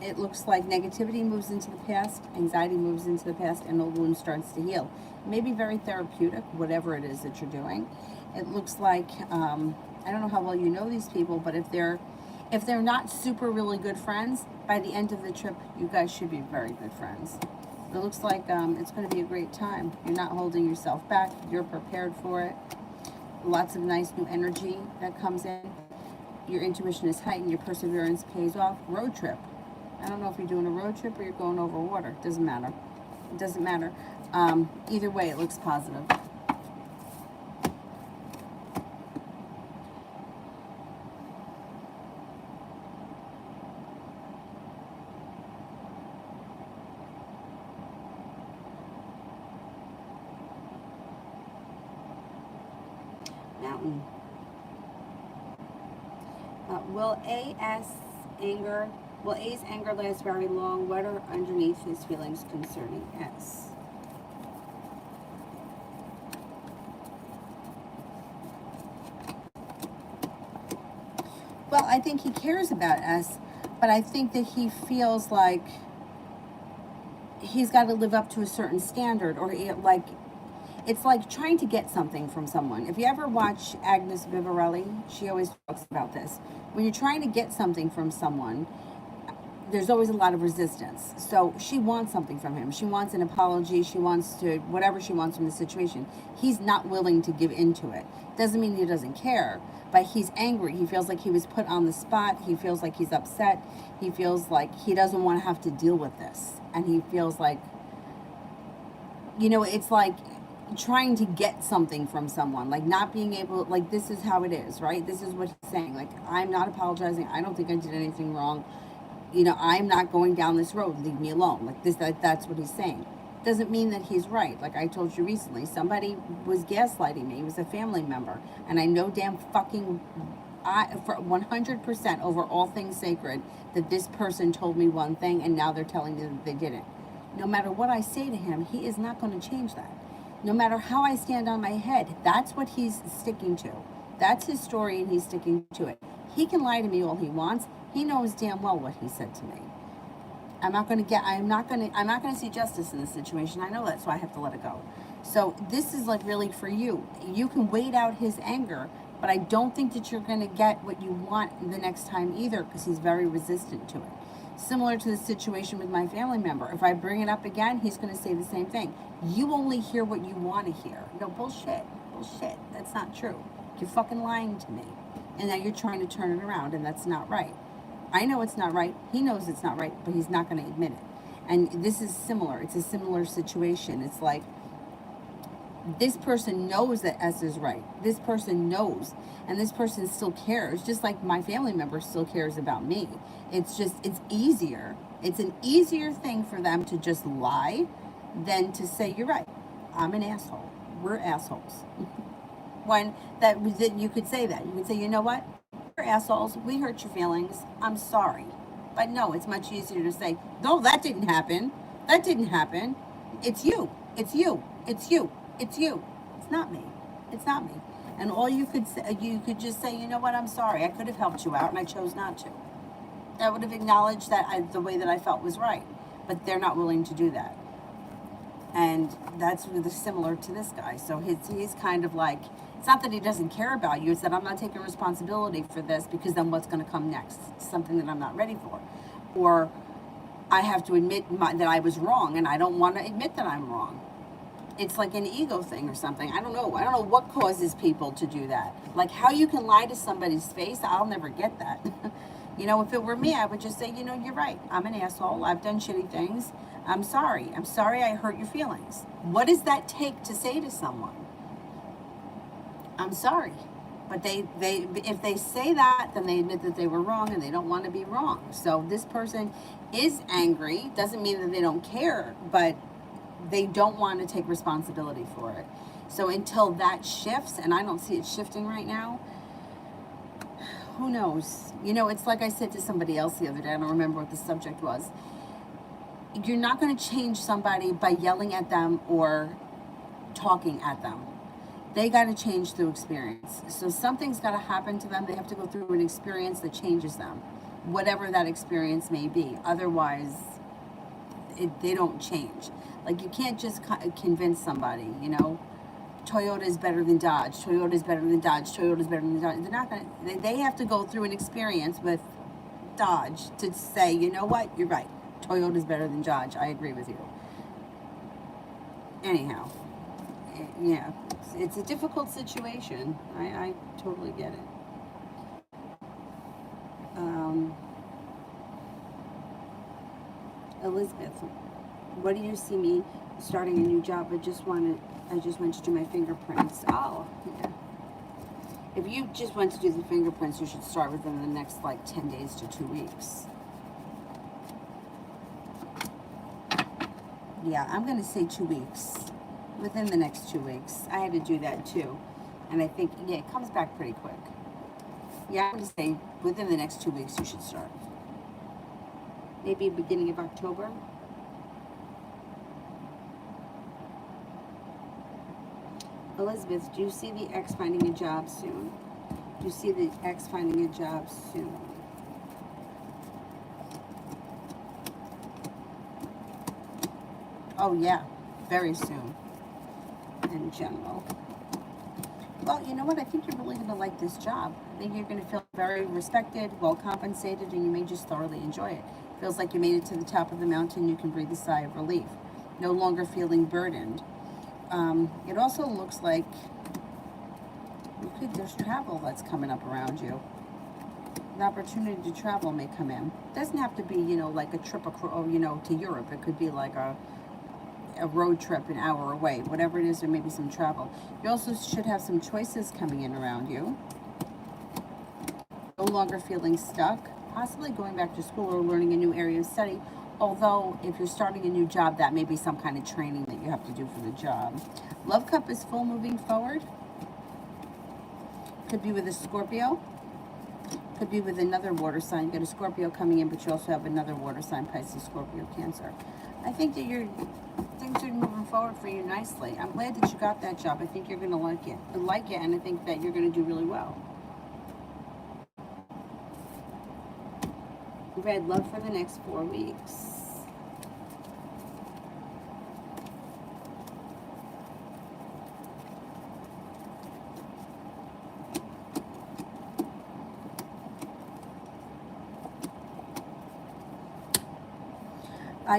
It looks like negativity moves into the past, anxiety moves into the past, and old wound starts to heal. It may be very therapeutic, whatever it is that you're doing. It looks like, I don't know how well you know these people, but if they're not super really good friends, by the end of the trip, you guys should be very good friends. It looks like it's going to be a great time. You're not holding yourself back. You're prepared for it. Lots of nice new energy that comes in. Your intuition is heightened. Your perseverance pays off. Road trip. I don't know if you're doing a road trip or you're going over water. It doesn't matter. It doesn't matter. Either way, it looks positive. mountain. Will A's anger last very long? What are underneath his feelings concerning S? Well, I think he cares about S, but I think that he feels like he's got to live up to a certain standard, or it's like trying to get something from someone. If you ever watch Agnes Vivarelli, she always talks about this. When you're trying to get something from someone, there's always a lot of resistance. So she wants something from him. She wants an apology. She wants to, whatever she wants from the situation. He's not willing to give into it. Doesn't mean he doesn't care, but he's angry. He feels like he was put on the spot. He feels like he's upset. He feels like he doesn't want to have to deal with this. And he feels like, it's like trying to get something from someone, like not being able, like, this is how it is, right? This is what he's saying. Like, I'm not apologizing. I don't think I did anything wrong. I'm not going down this road. Leave me alone. Like this, that's what he's saying. Doesn't mean that he's right. Like I told you recently, somebody was gaslighting me. It was a family member. And I know damn fucking, for 100% over all things sacred, that this person told me one thing and now they're telling me that they didn't. No matter what I say to him, he is not going to change that. No matter how I stand on my head, that's what he's sticking to. That's his story and he's sticking to it. He can lie to me all he wants. He knows damn well what he said to me. I'm not going to see justice in this situation. I know that, so I have to let it go. So this is like really for you. You can wait out his anger, but I don't think that you're going to get what you want the next time either, because he's very resistant to it. Similar to the situation with my family member. If I bring it up again, he's going to say the same thing. You only hear what you want to hear. No, bullshit. Bullshit. That's not true. You're fucking lying to me. And now you're trying to turn it around, and that's not right. I know it's not right. He knows it's not right, but he's not going to admit it. And this is similar. It's a similar situation. It's like this person knows that S is right. This person knows, and this person still cares, just like my family member still cares about me. It's easier. It's an easier thing for them to just lie than to say, you're right. I'm an asshole. We're assholes. When you could say that. You could say, you know what? We're assholes. We hurt your feelings. I'm sorry. But no, it's much easier to say, no, that didn't happen. That didn't happen. It's you. It's you. It's you. It's you. It's not me. It's not me. And all you could say, you could just say, you know what? I'm sorry. I could have helped you out and I chose not to. I would have acknowledged that the way that I felt was right. But they're not willing to do that. And that's really similar to this guy. So he's kind of like, it's not that he doesn't care about you. It's that I'm not taking responsibility for this, because then what's going to come next? Something that I'm not ready for. Or I have to admit that I was wrong, and I don't want to admit that I'm wrong. It's like an ego thing or something. I don't know. I don't know what causes people to do that. Like how you can lie to somebody's face, I'll never get that. If it were me, I would just say, you're right. I'm an asshole. I've done shitty things. I'm sorry. I'm sorry I hurt your feelings. What does that take to say to someone? I'm sorry. But if they say that, then they admit that they were wrong and they don't want to be wrong. So this person is angry. Doesn't mean that they don't care, but they don't want to take responsibility for it. So until that shifts, and I don't see it shifting right now, who knows? It's like I said to somebody else the other day. I don't remember what the subject was. You're not going to change somebody by yelling at them or talking at them. They got to change through experience. So something's got to happen to them. They have to go through an experience that changes them, whatever that experience may be. Otherwise, they don't change. Like you can't just convince somebody, Toyota is better than Dodge. Toyota is better than Dodge. Toyota is better than Dodge. They're not going to, they have to go through an experience with Dodge to say, you know what, you're right. Toyota is better than Dodge. I agree with you. Anyhow, yeah, it's a difficult situation. I totally get it. Elizabeth, what do you see me starting a new job? I just went to do my fingerprints. Oh, yeah. If you just went to do the fingerprints, you should start within the next 10 days to 2 weeks. Yeah, I'm going to say 2 weeks. Within the next 2 weeks. I had to do that too. And I think, yeah, it comes back pretty quick. Yeah, I'm going to say within the next 2 weeks you should start. Maybe beginning of October. Elizabeth, do you see the ex finding a job soon? Do you see the ex finding a job soon? Oh yeah, very soon in general. Well, you know what? I think you're really going to like this job. I think you're going to feel very respected, well compensated, and you may just thoroughly enjoy it. Feels like you made it to the top of the mountain. You can breathe a sigh of relief. No longer feeling burdened. It also looks like there's travel that's coming up around you. An opportunity to travel may come in. It doesn't have to be, like a trip to Europe. It could be like a road trip an hour away. Whatever it is, there may be some travel. You also should have some choices coming in around you. No longer feeling stuck. Possibly going back to school or learning a new area of study. Although, if you're starting a new job, that may be some kind of training that you have to do for the job. Love cup is full moving forward. Could be with a Scorpio. Could be with another water sign. You got a Scorpio coming in, but you also have another water sign, Pisces, Scorpio, Cancer. I think that things are moving forward for you nicely. I'm glad that you got that job. I think you're going to like it, and I think that you're going to do really well. Red, love for the next 4 weeks.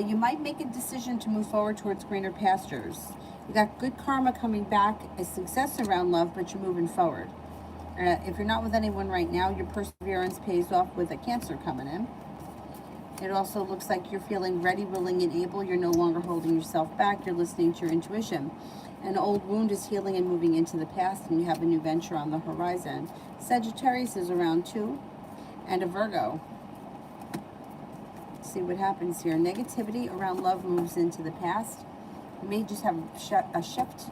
You might make a decision to move forward towards greener pastures. You got good karma coming back, a success around love, but you're moving forward. If you're not with anyone right now, your perseverance pays off with a Cancer coming in. It also looks like you're feeling ready, willing, and able. You're no longer holding yourself back. You're listening to your intuition. An old wound is healing and moving into the past, and you have a new venture on the horizon. Sagittarius is around 2, and a Virgo. See what happens here. Negativity around love moves into the past. You may just have a shift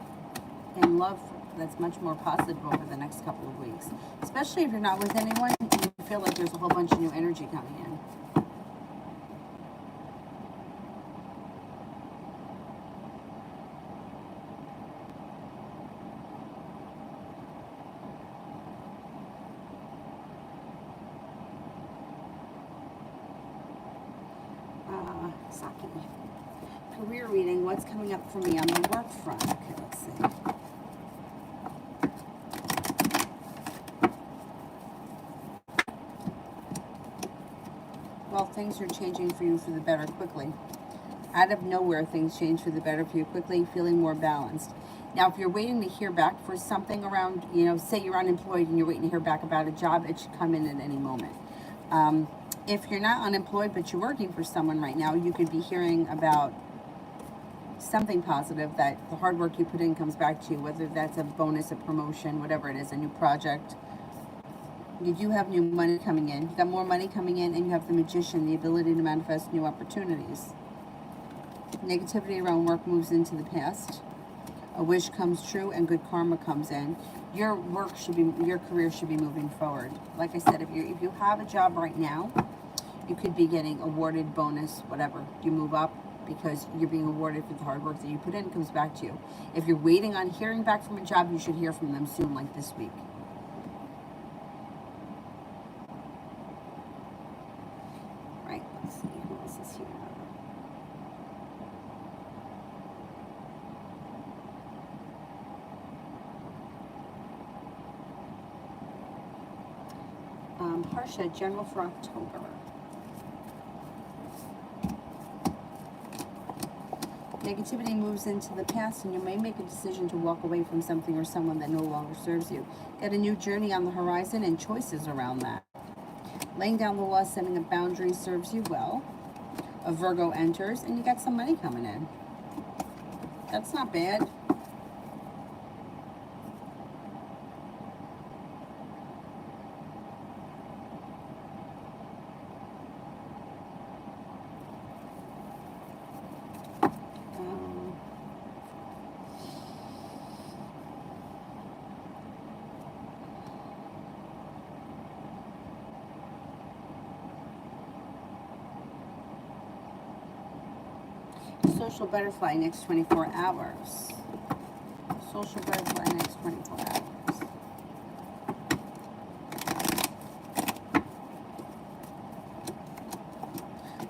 in love that's much more positive over the next couple of weeks. Especially if you're not with anyone, you feel like there's a whole bunch of new energy coming in. Saki. Career reading, what's coming up for me on the work front? Okay, let's see. Well, things are changing for you for the better quickly. Out of nowhere, things change for the better for you quickly, feeling more balanced. Now, if you're waiting to hear back for something around, say you're unemployed and you're waiting to hear back about a job, it should come in at any moment. If you're not unemployed but you're working for someone right now, you could be hearing about something positive, that the hard work you put in comes back to you, whether that's a bonus, a promotion, whatever it is, a new project. You do have new money coming in. You got more money coming in, and you have the Magician, the ability to manifest new opportunities. Negativity around work moves into the past. A wish comes true and good karma comes in. Your career should be moving forward. Like I said, if you have a job right now, you could be getting awarded, bonus, whatever. You move up because you're being awarded for the hard work that you put in. It comes back to you. If you're waiting on hearing back from a job, you should hear from them soon, like this week. Right, let's see, who else is here? Harsha, general for October. Negativity moves into the past, and you may make a decision to walk away from something or someone that no longer serves you. Get a new journey on the horizon and choices around that. Laying down the law, setting up boundaries serves you well. A Virgo enters, and you got some money coming in. That's not bad. social butterfly next 24 hours. Social butterfly next 24 hours.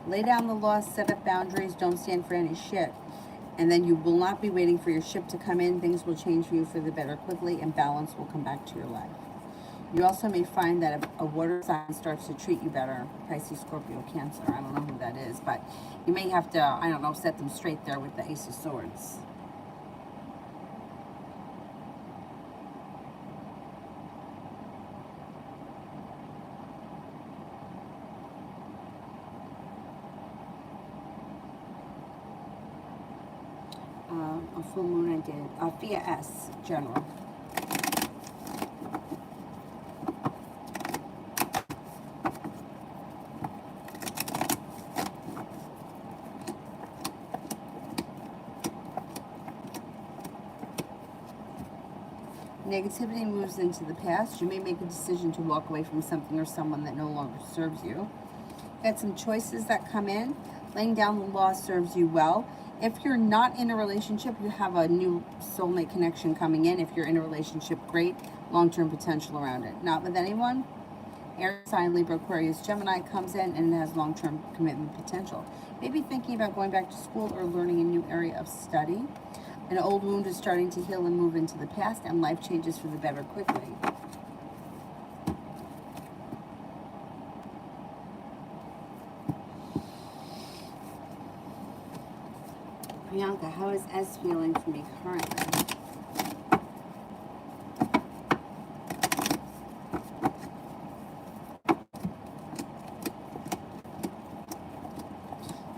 Lay down the law, set up boundaries, don't stand for any shit. And then you will not be waiting for your ship to come in. Things will change for you for the better quickly, and balance will come back to your life. You also may find that a water sign starts to treat you better. Pisces, Scorpio, Cancer. I don't know who that is, but you may have to, I don't know, set them straight there with the Ace of Swords. A full moon I did. Via S, general. Negativity moves into the past. You may make a decision to walk away from something or someone that no longer serves you. Got some choices that come in. Laying down the law serves you well. If you're not in a relationship, you have a new soulmate connection coming in. If you're in a relationship, great. Long-term potential around it. Not with anyone. Air sign, Libra, Aquarius, Gemini comes in and it has long-term commitment potential. Maybe thinking about going back to school or learning a new area of study. An old wound is starting to heal and move into the past, and life changes for the better quickly. Priyanka, how is S feeling for me currently?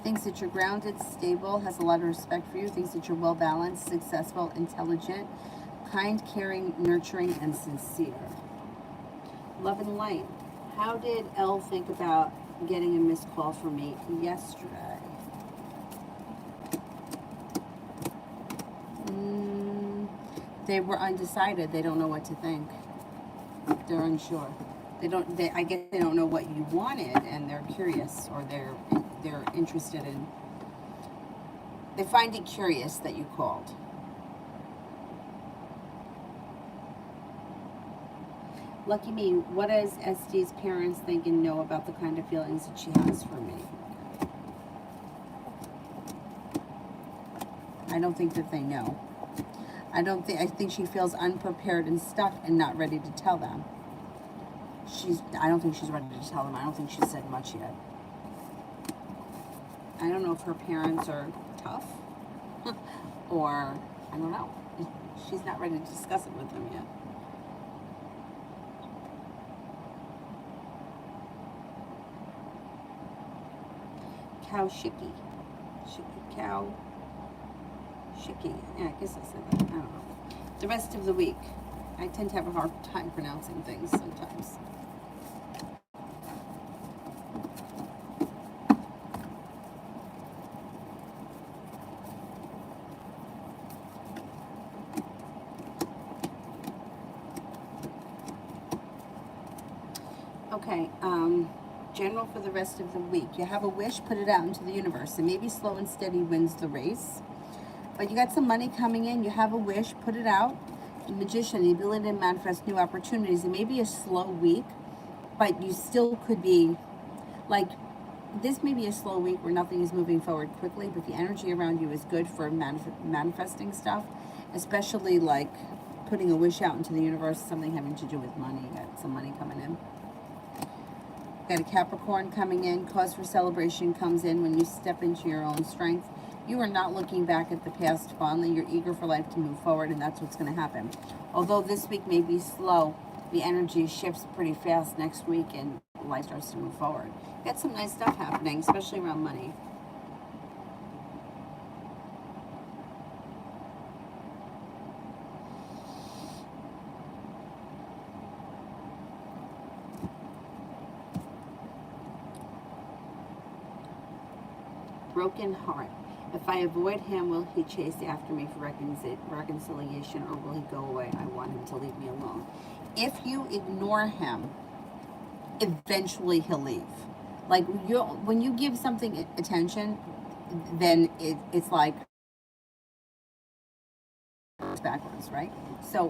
Thinks that you're grounded, stable, has a lot of respect for you, thinks that you're well balanced, successful, intelligent, kind, caring, nurturing, and sincere. Love and light. How did L think about getting a missed call from me yesterday? They were undecided. They don't know what to think. They're unsure. I guess they don't know what you wanted, and they're curious, or they're interested in. They find it curious that you called. Lucky me. What does SD's parents think and know about the kind of feelings that she has for me? I don't think that they know. I think she feels unprepared and stuck and not ready to tell them. I don't think she's ready to tell them. I don't think she's said much yet. I don't know if her parents are tough or, I don't know. She's not ready to discuss it with them yet. Cow Shiki. Cow Shiki. Yeah, I guess I said that. I don't know. The rest of the week. I tend to have a hard time pronouncing things sometimes. Okay, general for the rest of the week. You have a wish, put it out into the universe. And maybe slow and steady wins the race. But you got some money coming in. You have a wish, put it out. The Magician, the ability to manifest new opportunities. It may be a slow week, but you still could be, like, this may be a slow week where nothing is moving forward quickly, but the energy around you is good for manifesting stuff, especially like putting a wish out into the universe, something having to do with money. You got some money coming in. Got a Capricorn coming in. Cause for celebration comes in when you step into your own strength. You are not looking back at the past fondly. You're eager for life to move forward, and that's what's going to happen. Although this week may be slow, the energy shifts pretty fast next week, and life starts to move forward. Got some nice stuff happening, especially around money. Broken heart. If I avoid him, will he chase after me for reconciliation, or will he go away? I want him to leave me alone. If you ignore him, eventually he'll leave. Like, when you give something attention, then it's like backwards, right? So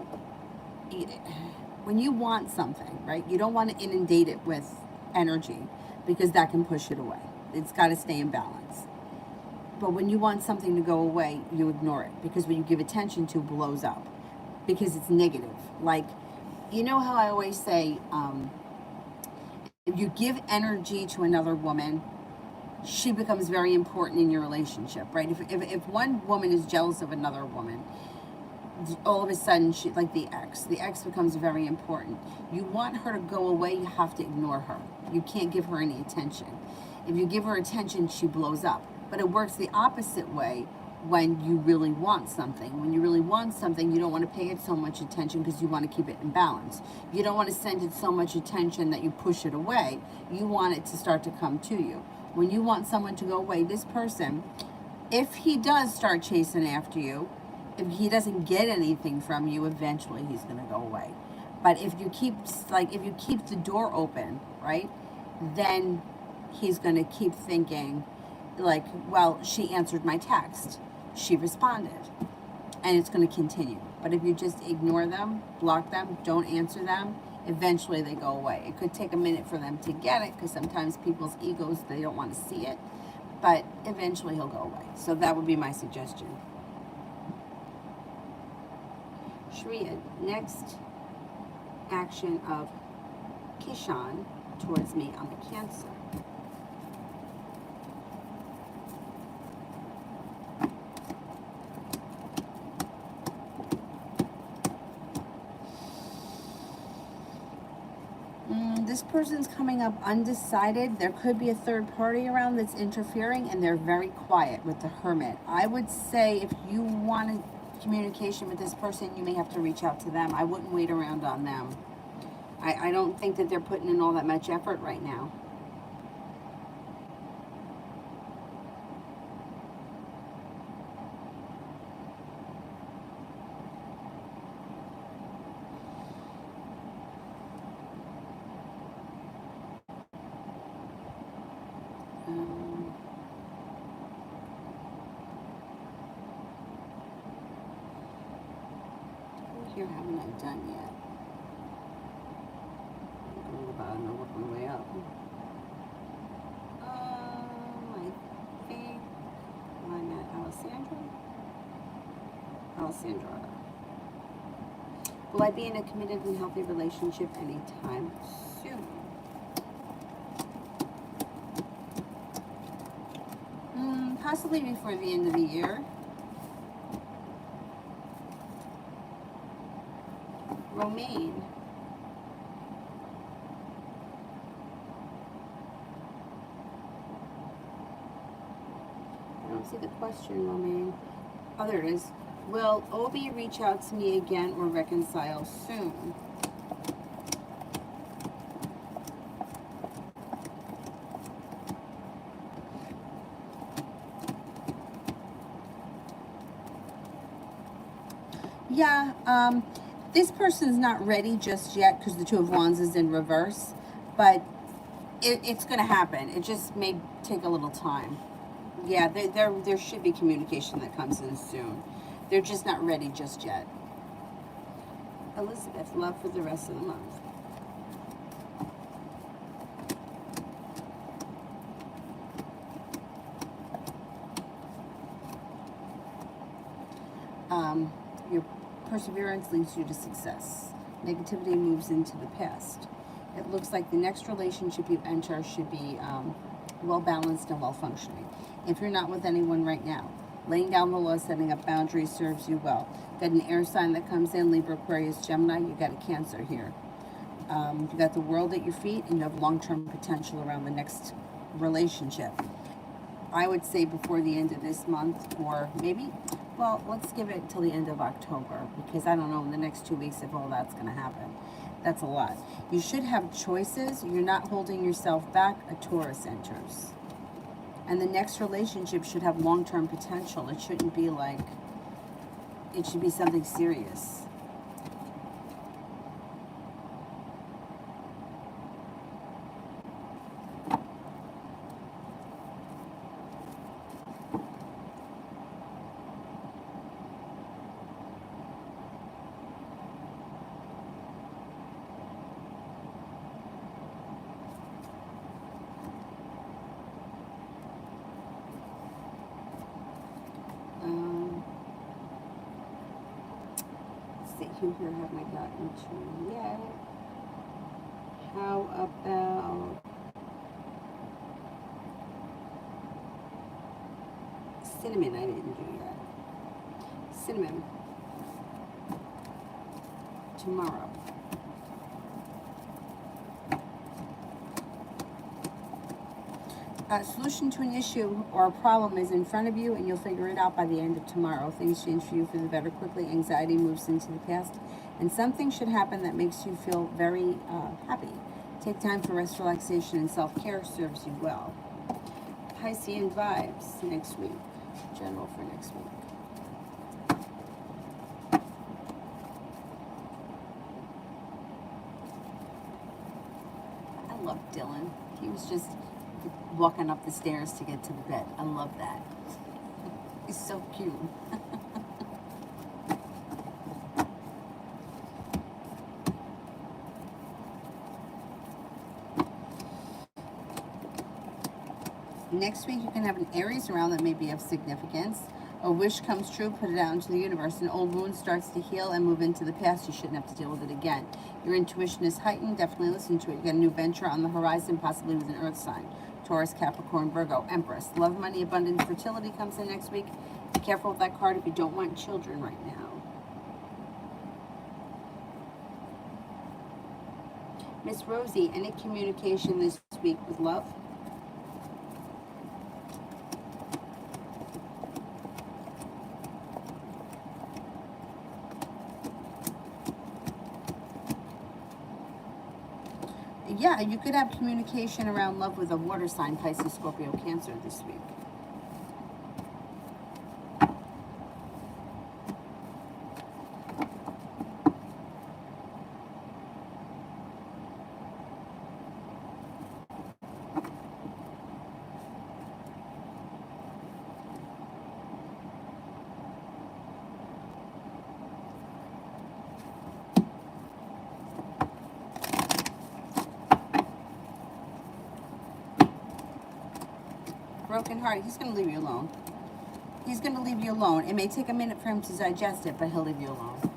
when you want something, right, you don't want to inundate it with energy because that can push it away. It's got to stay in balance. But when you want something to go away, you ignore it because what you give attention to blows up because it's negative. Like, you know how I always say, if you give energy to another woman, she becomes very important in your relationship, right? If one woman is jealous of another woman, all of a sudden she, like the ex becomes very important. You want her to go away, you have to ignore her. You can't give her any attention. If you give her attention, she blows up. But it works the opposite way when you really want something. When you really want something, you don't want to pay it so much attention because you want to keep it in balance. You don't want to send it so much attention that you push it away. You want it to start to come to you. When you want someone to go away, this person, if he does start chasing after you, if he doesn't get anything from you, eventually he's going to go away. But if you keep the door open, right, then he's going to keep thinking like, well, she answered my text, she responded, and it's going to continue. But if you just ignore them, block them, don't answer them, eventually they go away. It could take a minute for them to get it because sometimes people's egos, they don't want to see it, but eventually he'll go away. So that would be my suggestion. Shreya, next action of Kishan towards me on the Cancer. This person's coming up undecided. There could be a third party around that's interfering, and they're very quiet with the Hermit. I would say if you wanted communication with this person, you may have to reach out to them. I wouldn't wait around on them. I don't think that they're putting in all that much effort right now. Here haven't I done yet? I'm going to go about and work my way up. I think I'm at Alessandra. Will I be in a committed and healthy relationship anytime soon? Possibly before the end of the year. Romaine. I don't see the question, Romaine. Oh, there it is. Will Obi reach out to me again or reconcile soon? Yeah, this person's not ready just yet because the Two of Wands is in reverse, but it's going to happen. It just may take a little time. Yeah, there should be communication that comes in soon. They're just not ready just yet. Elizabeth, love for the rest of the month. Your perseverance leads you to success. Negativity moves into the past. It looks like the next relationship you enter should be well balanced and well functioning. If you're not with anyone right now, laying down the law, setting up boundaries serves you well. Got an air sign that comes in, Libra, Aquarius, Gemini. You got a Cancer here. You got the world at your feet, and you have long-term potential around the next relationship. I would say before the end of this month, or maybe, well, let's give it until the end of October, because I don't know in the next 2 weeks if all that's going to happen. That's a lot. You should have choices. You're not holding yourself back. A Taurus enters. And the next relationship should have long-term potential. It shouldn't be like, it should be something serious. Who here haven't I gotten to yet? How about cinnamon? I didn't do yet. Cinnamon. Tomorrow. A solution to an issue or a problem is in front of you, and you'll figure it out by the end of tomorrow. Things change for you for the better quickly. Anxiety moves into the past, and something should happen that makes you feel very happy. Take time for rest, relaxation, and self-care. Serves you well. Piscean vibes next week. General for next week. I love Dylan. He was just walking up the stairs to get to the bed. I love that. He's so cute. Next week, you can have an Aries around that may be of significance. A wish comes true, put it out into the universe. An old wound starts to heal and move into the past. You shouldn't have to deal with it again. Your intuition is heightened. Definitely listen to it. You get a new venture on the horizon, possibly with an earth sign. Taurus, Capricorn, Virgo, Empress. Love, money, abundance, fertility comes in next week. Be careful with that card if you don't want children right now. Miss Rosie, any communication this week with love? Yeah, you could have communication around love with a water sign, Pisces, Scorpio, Cancer this week. Broken heart, he's going to leave you alone. He's going to leave you alone. It may take a minute for him to digest it, but he'll leave you alone.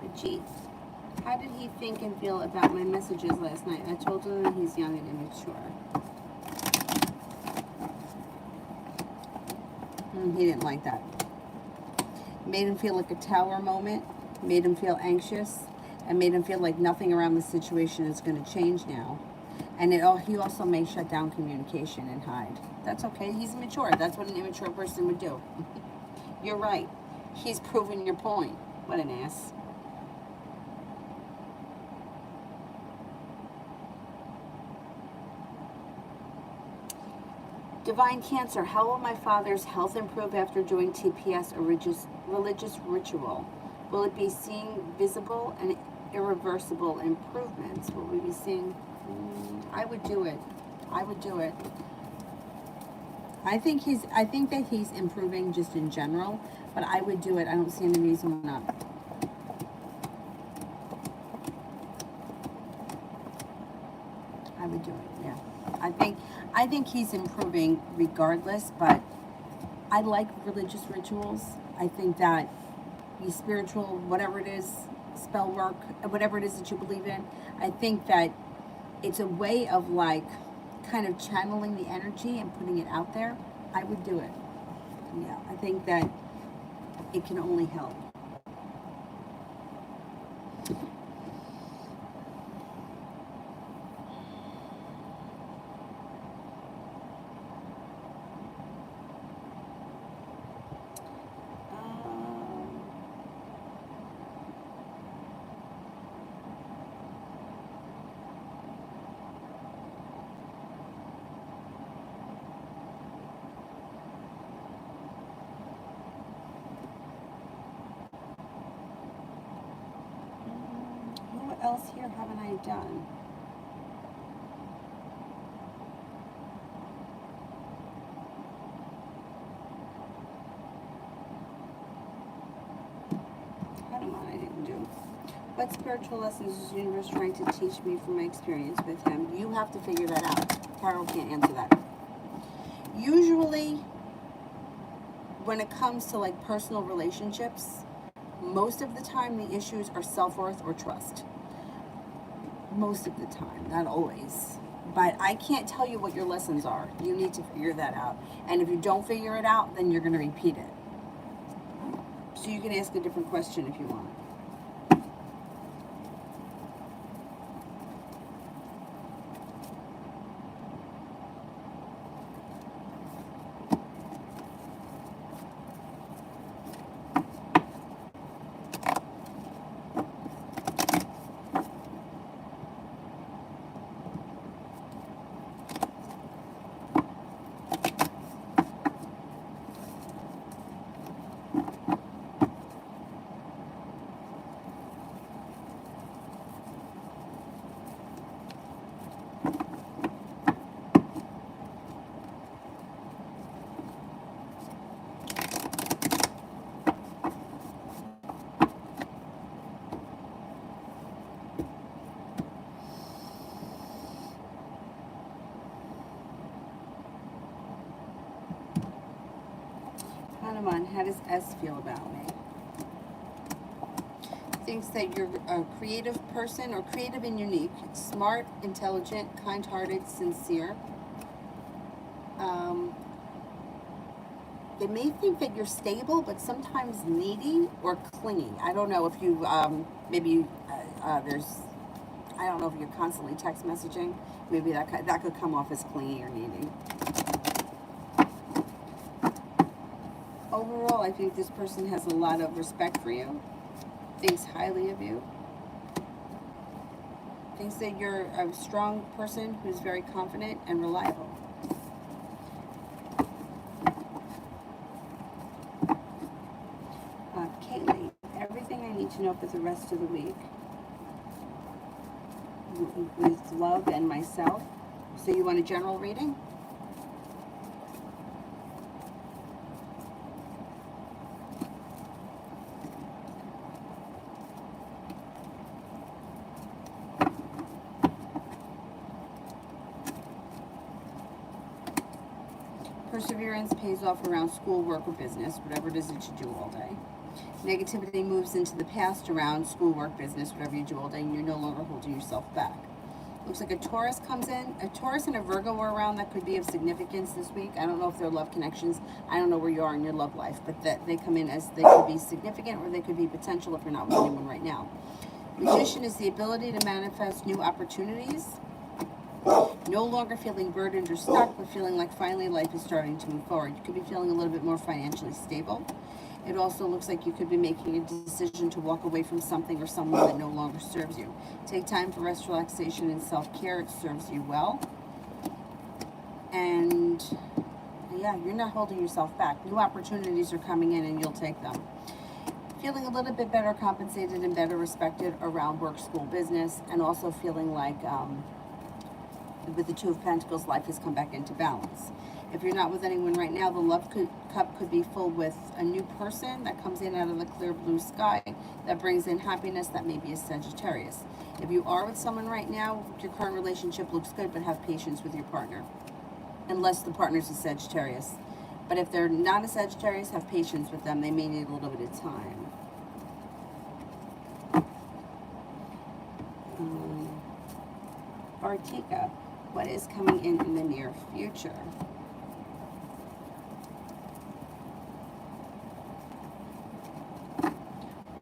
But geez, how did he think and feel about my messages last night? I told him that he's young and immature. He didn't like that. Made him feel like a tower moment. Made him feel anxious. And made him feel like nothing around the situation is going to change now. And he also may shut down communication and hide. That's okay. He's immature. That's what an immature person would do. You're right. He's proven your point. What an ass. Divine Cancer, how will my father's health improve after doing TPS, a religious ritual? Will it be seeing visible and irreversible improvements? Will we be seeing? I would do it. I would do it. I think that he's improving just in general, but I would do it. I don't see any reason why not. I would do it. Yeah. I think he's improving regardless, but I like religious rituals. I think that be spiritual, whatever it is, spell work, whatever it is that you believe in. I think that it's a way of like kind of channeling the energy and putting it out there. I would do it. Yeah, I think that it can only help. What else here haven't I done? I didn't do. What spiritual lessons is the universe trying to teach me from my experience with him? You have to figure that out. Tarot can't answer that. Usually, when it comes to like personal relationships, most of the time the issues are self-worth or trust. Most of the time, not always. But I can't tell you what your lessons are. You need to figure that out. And if you don't figure it out, then you're going to repeat it. So you can ask a different question if you want. Hanuman, how does S feel about me? Thinks that you're a creative person or creative and unique, smart, intelligent, kind-hearted, sincere. They may think that you're stable, but sometimes needy or clingy. I don't know if you, maybe there's, I don't know if you're constantly text messaging. Maybe that could come off as clingy or needy. Overall, I think this person has a lot of respect for you, thinks highly of you, thinks that you're a strong person who's very confident and reliable. Kaylee, everything I need to know for the rest of the week with love and myself. So you want a general reading? Perseverance pays off around school, work, or business, whatever it is that you do all day. Negativity moves into the past around school, work, business, whatever you do all day, and you're no longer holding yourself back. Looks like a Taurus comes in. A Taurus and a Virgo are around that could be of significance this week. I don't know if they're love connections. I don't know where you are in your love life, but that they come in as they could be significant or they could be potential if you're not with anyone right now. Magician is the ability to manifest new opportunities. No longer feeling burdened or stuck, but feeling like finally life is starting to move forward. You could be feeling a little bit more financially stable. It also looks like you could be making a decision to walk away from something or someone that no longer serves you. Take time for rest, relaxation, and self-care. It serves you well. And yeah, you're not holding yourself back. New opportunities are coming in and you'll take them. Feeling a little bit better compensated and better respected around work, school, business, and also feeling like with the Two of Pentacles, life has come back into balance. If you're not with anyone right now, the love cup could be full with a new person that comes in out of the clear blue sky that brings in happiness. That may be a Sagittarius. If you are with someone right now, your current relationship looks good, but have patience with your partner. Unless the partner's a Sagittarius. But if they're not a Sagittarius, have patience with them. They may need a little bit of time. Artika, what is coming in the near future?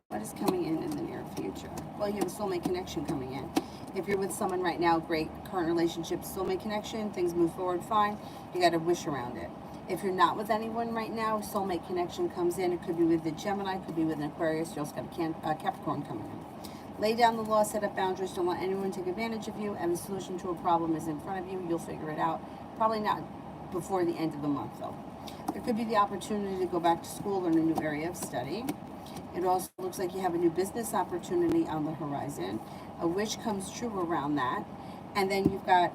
What is coming in the near future? Well, you have a soulmate connection coming in. If you're with someone right now, great current relationship, soulmate connection, things move forward fine. You got to wish around it. If you're not with anyone right now, soulmate connection comes in. It could be with a Gemini, could be with an Aquarius. You also got a Capricorn coming in. Lay down the law, set up boundaries, don't let anyone take advantage of you, and the solution to a problem is in front of you. You'll figure it out. Probably not before the end of the month, though. There could be the opportunity to go back to school, learn a new area of study. It also looks like you have a new business opportunity on the horizon. A wish comes true around that. And then you've got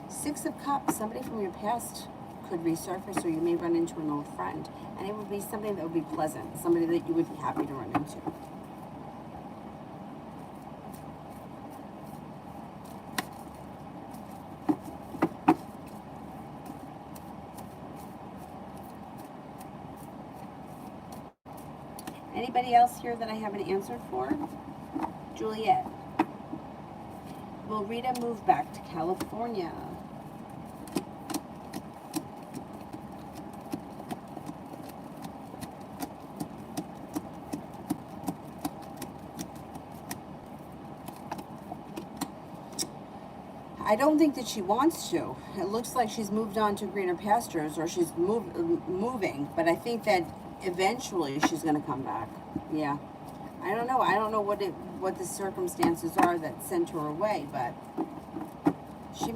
Six of Cups. Somebody from your past could resurface, or you may run into an old friend. And it would be something that would be pleasant, somebody that you would be happy to run into. Anybody else here that I haven't answered for? Juliet. Will Rita move back to California? I don't think that she wants to. It looks like she's moved on to greener pastures, or she's moving. But I think that eventually she's going to come back. Yeah. I don't know. I don't know what the circumstances are that sent her away, but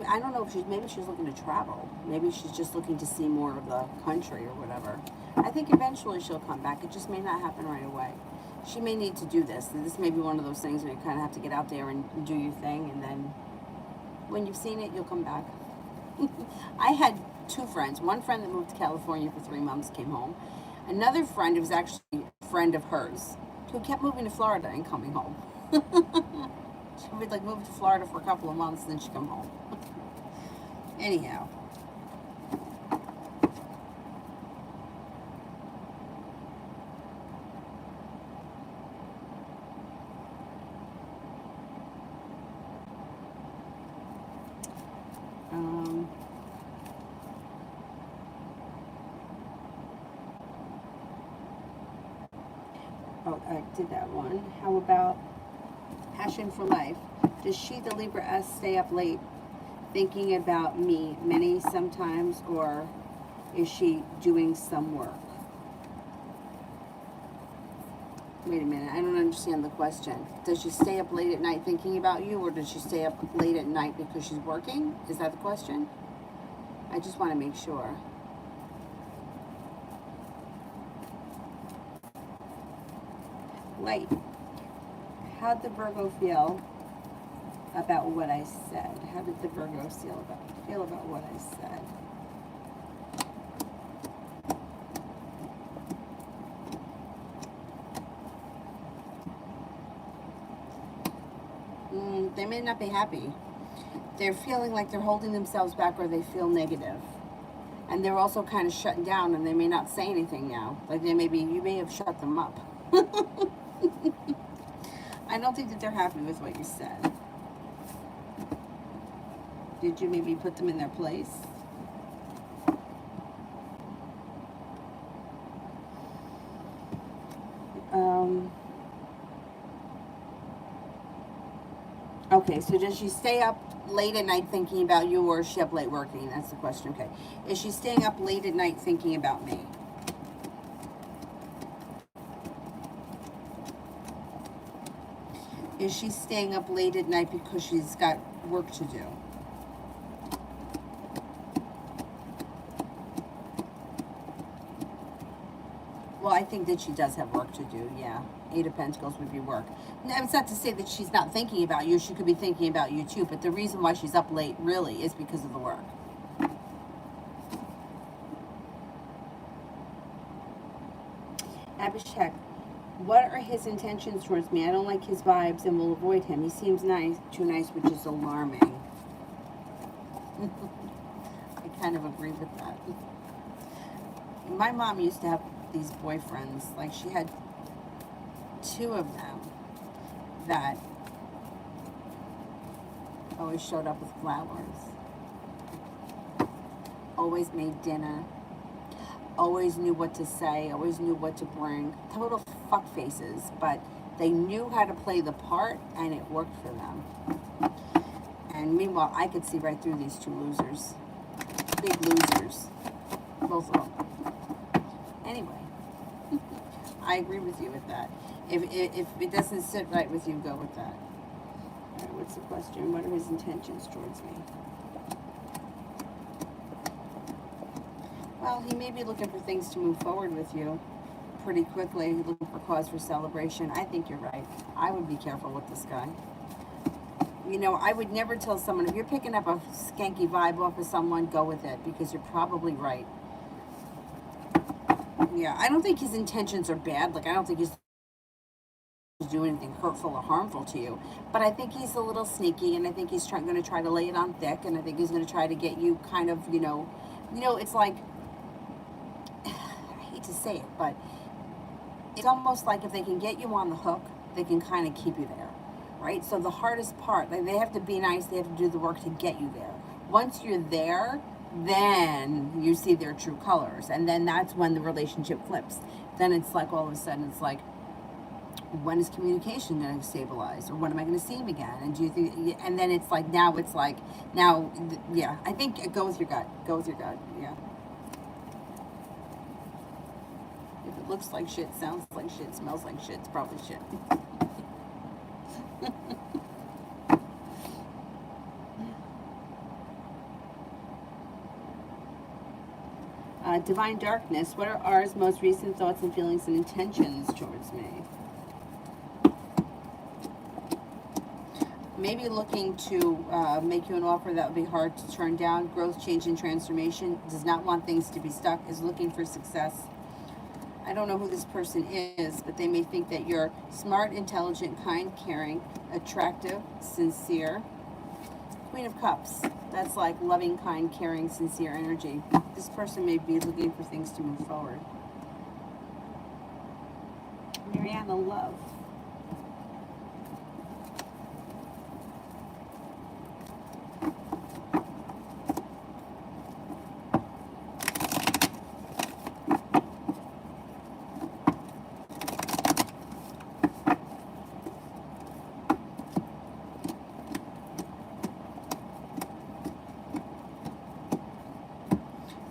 I don't know if maybe she's looking to travel. Maybe she's just looking to see more of the country or whatever. I think eventually she'll come back. It just may not happen right away. She may need to do this. This may be one of those things where you kind of have to get out there and do your thing, and then when you've seen it, you'll come back. I had two friends. One friend that moved to California for 3 months, came home. Another friend who was actually a friend of hers, who kept moving to Florida and coming home. She would like move to Florida for a couple of months, and then she'd come home. Anyhow. Oh, I did that one. How about Passion for Life? Does she, the Libra S, stay up late thinking about me many sometimes, or is she doing some work? Wait a minute, I don't understand the question. Does she stay up late at night thinking about you, or does she stay up late at night because she's working? Is that the question? I just want to make sure. Light. How'd the Virgo feel about what I said? How did the Virgo feel about what I said? They may not be happy. They're feeling like they're holding themselves back, or they feel negative. And they're also kind of shutting down, and they may not say anything now. Like you may have shut them up. I don't think that they're happy with what you said. Did you maybe put them in their place? Okay, so does she stay up late at night thinking about you, or is she up late working? That's the question. Okay. Is she staying up late at night thinking about me? Is she staying up late at night because she's got work to do? Well, I think that she does have work to do, yeah. 8 of Pentacles would be work. Now, it's not to say that she's not thinking about you. She could be thinking about you too, but the reason why she's up late really is because of the work. Abhishek, what are his intentions towards me? I don't like his vibes and will avoid him. He seems too nice, which is alarming. I kind of agree with that. My mom used to have these boyfriends. Like, she had 2 of them that always showed up with flowers, always made dinner, always knew what to say, always knew what to bring. Total fuck faces, but they knew how to play the part, and it worked for them. And meanwhile, I could see right through these 2 losers. Big losers. Both of them. Anyway, I agree with you with that. If it doesn't sit right with you, go with that. All right, what's the question? What are his intentions towards me? Well, he may be looking for things to move forward with you pretty quickly, looking for cause for celebration. I think you're right. I would be careful with this guy. You know, I would never tell someone, if you're picking up a skanky vibe off of someone, go with it, because you're probably right. Yeah, I don't think his intentions are bad. Like, I don't think he's doing anything hurtful or harmful to you. But I think he's a little sneaky, and I think he's going to try to lay it on thick, and I think he's going to try to get you kind of, you know, it's like, I hate to say it, but it's almost like if they can get you on the hook, they can kind of keep you there, right? So the hardest part, like they have to be nice, they have to do the work to get you there. Once you're there, then you see their true colors, and then that's when the relationship flips. Then it's like all of a sudden it's like, when is communication going to stabilize, or when am I going to see him again? And do you think? And then it's like now, yeah. I think go with your gut. Go with your gut. Yeah. If it looks like shit, sounds like shit, smells like shit, it's probably shit. Divine Darkness, what are R's most recent thoughts and feelings and intentions towards me? Maybe looking to make you an offer that would be hard to turn down. Growth, change, and transformation. Does not want things to be stuck. Is looking for success. I don't know who this person is, but they may think that you're smart, intelligent, kind, caring, attractive, sincere. Queen of Cups. That's like loving, kind, caring, sincere energy. This person may be looking for things to move forward. Mariana, love.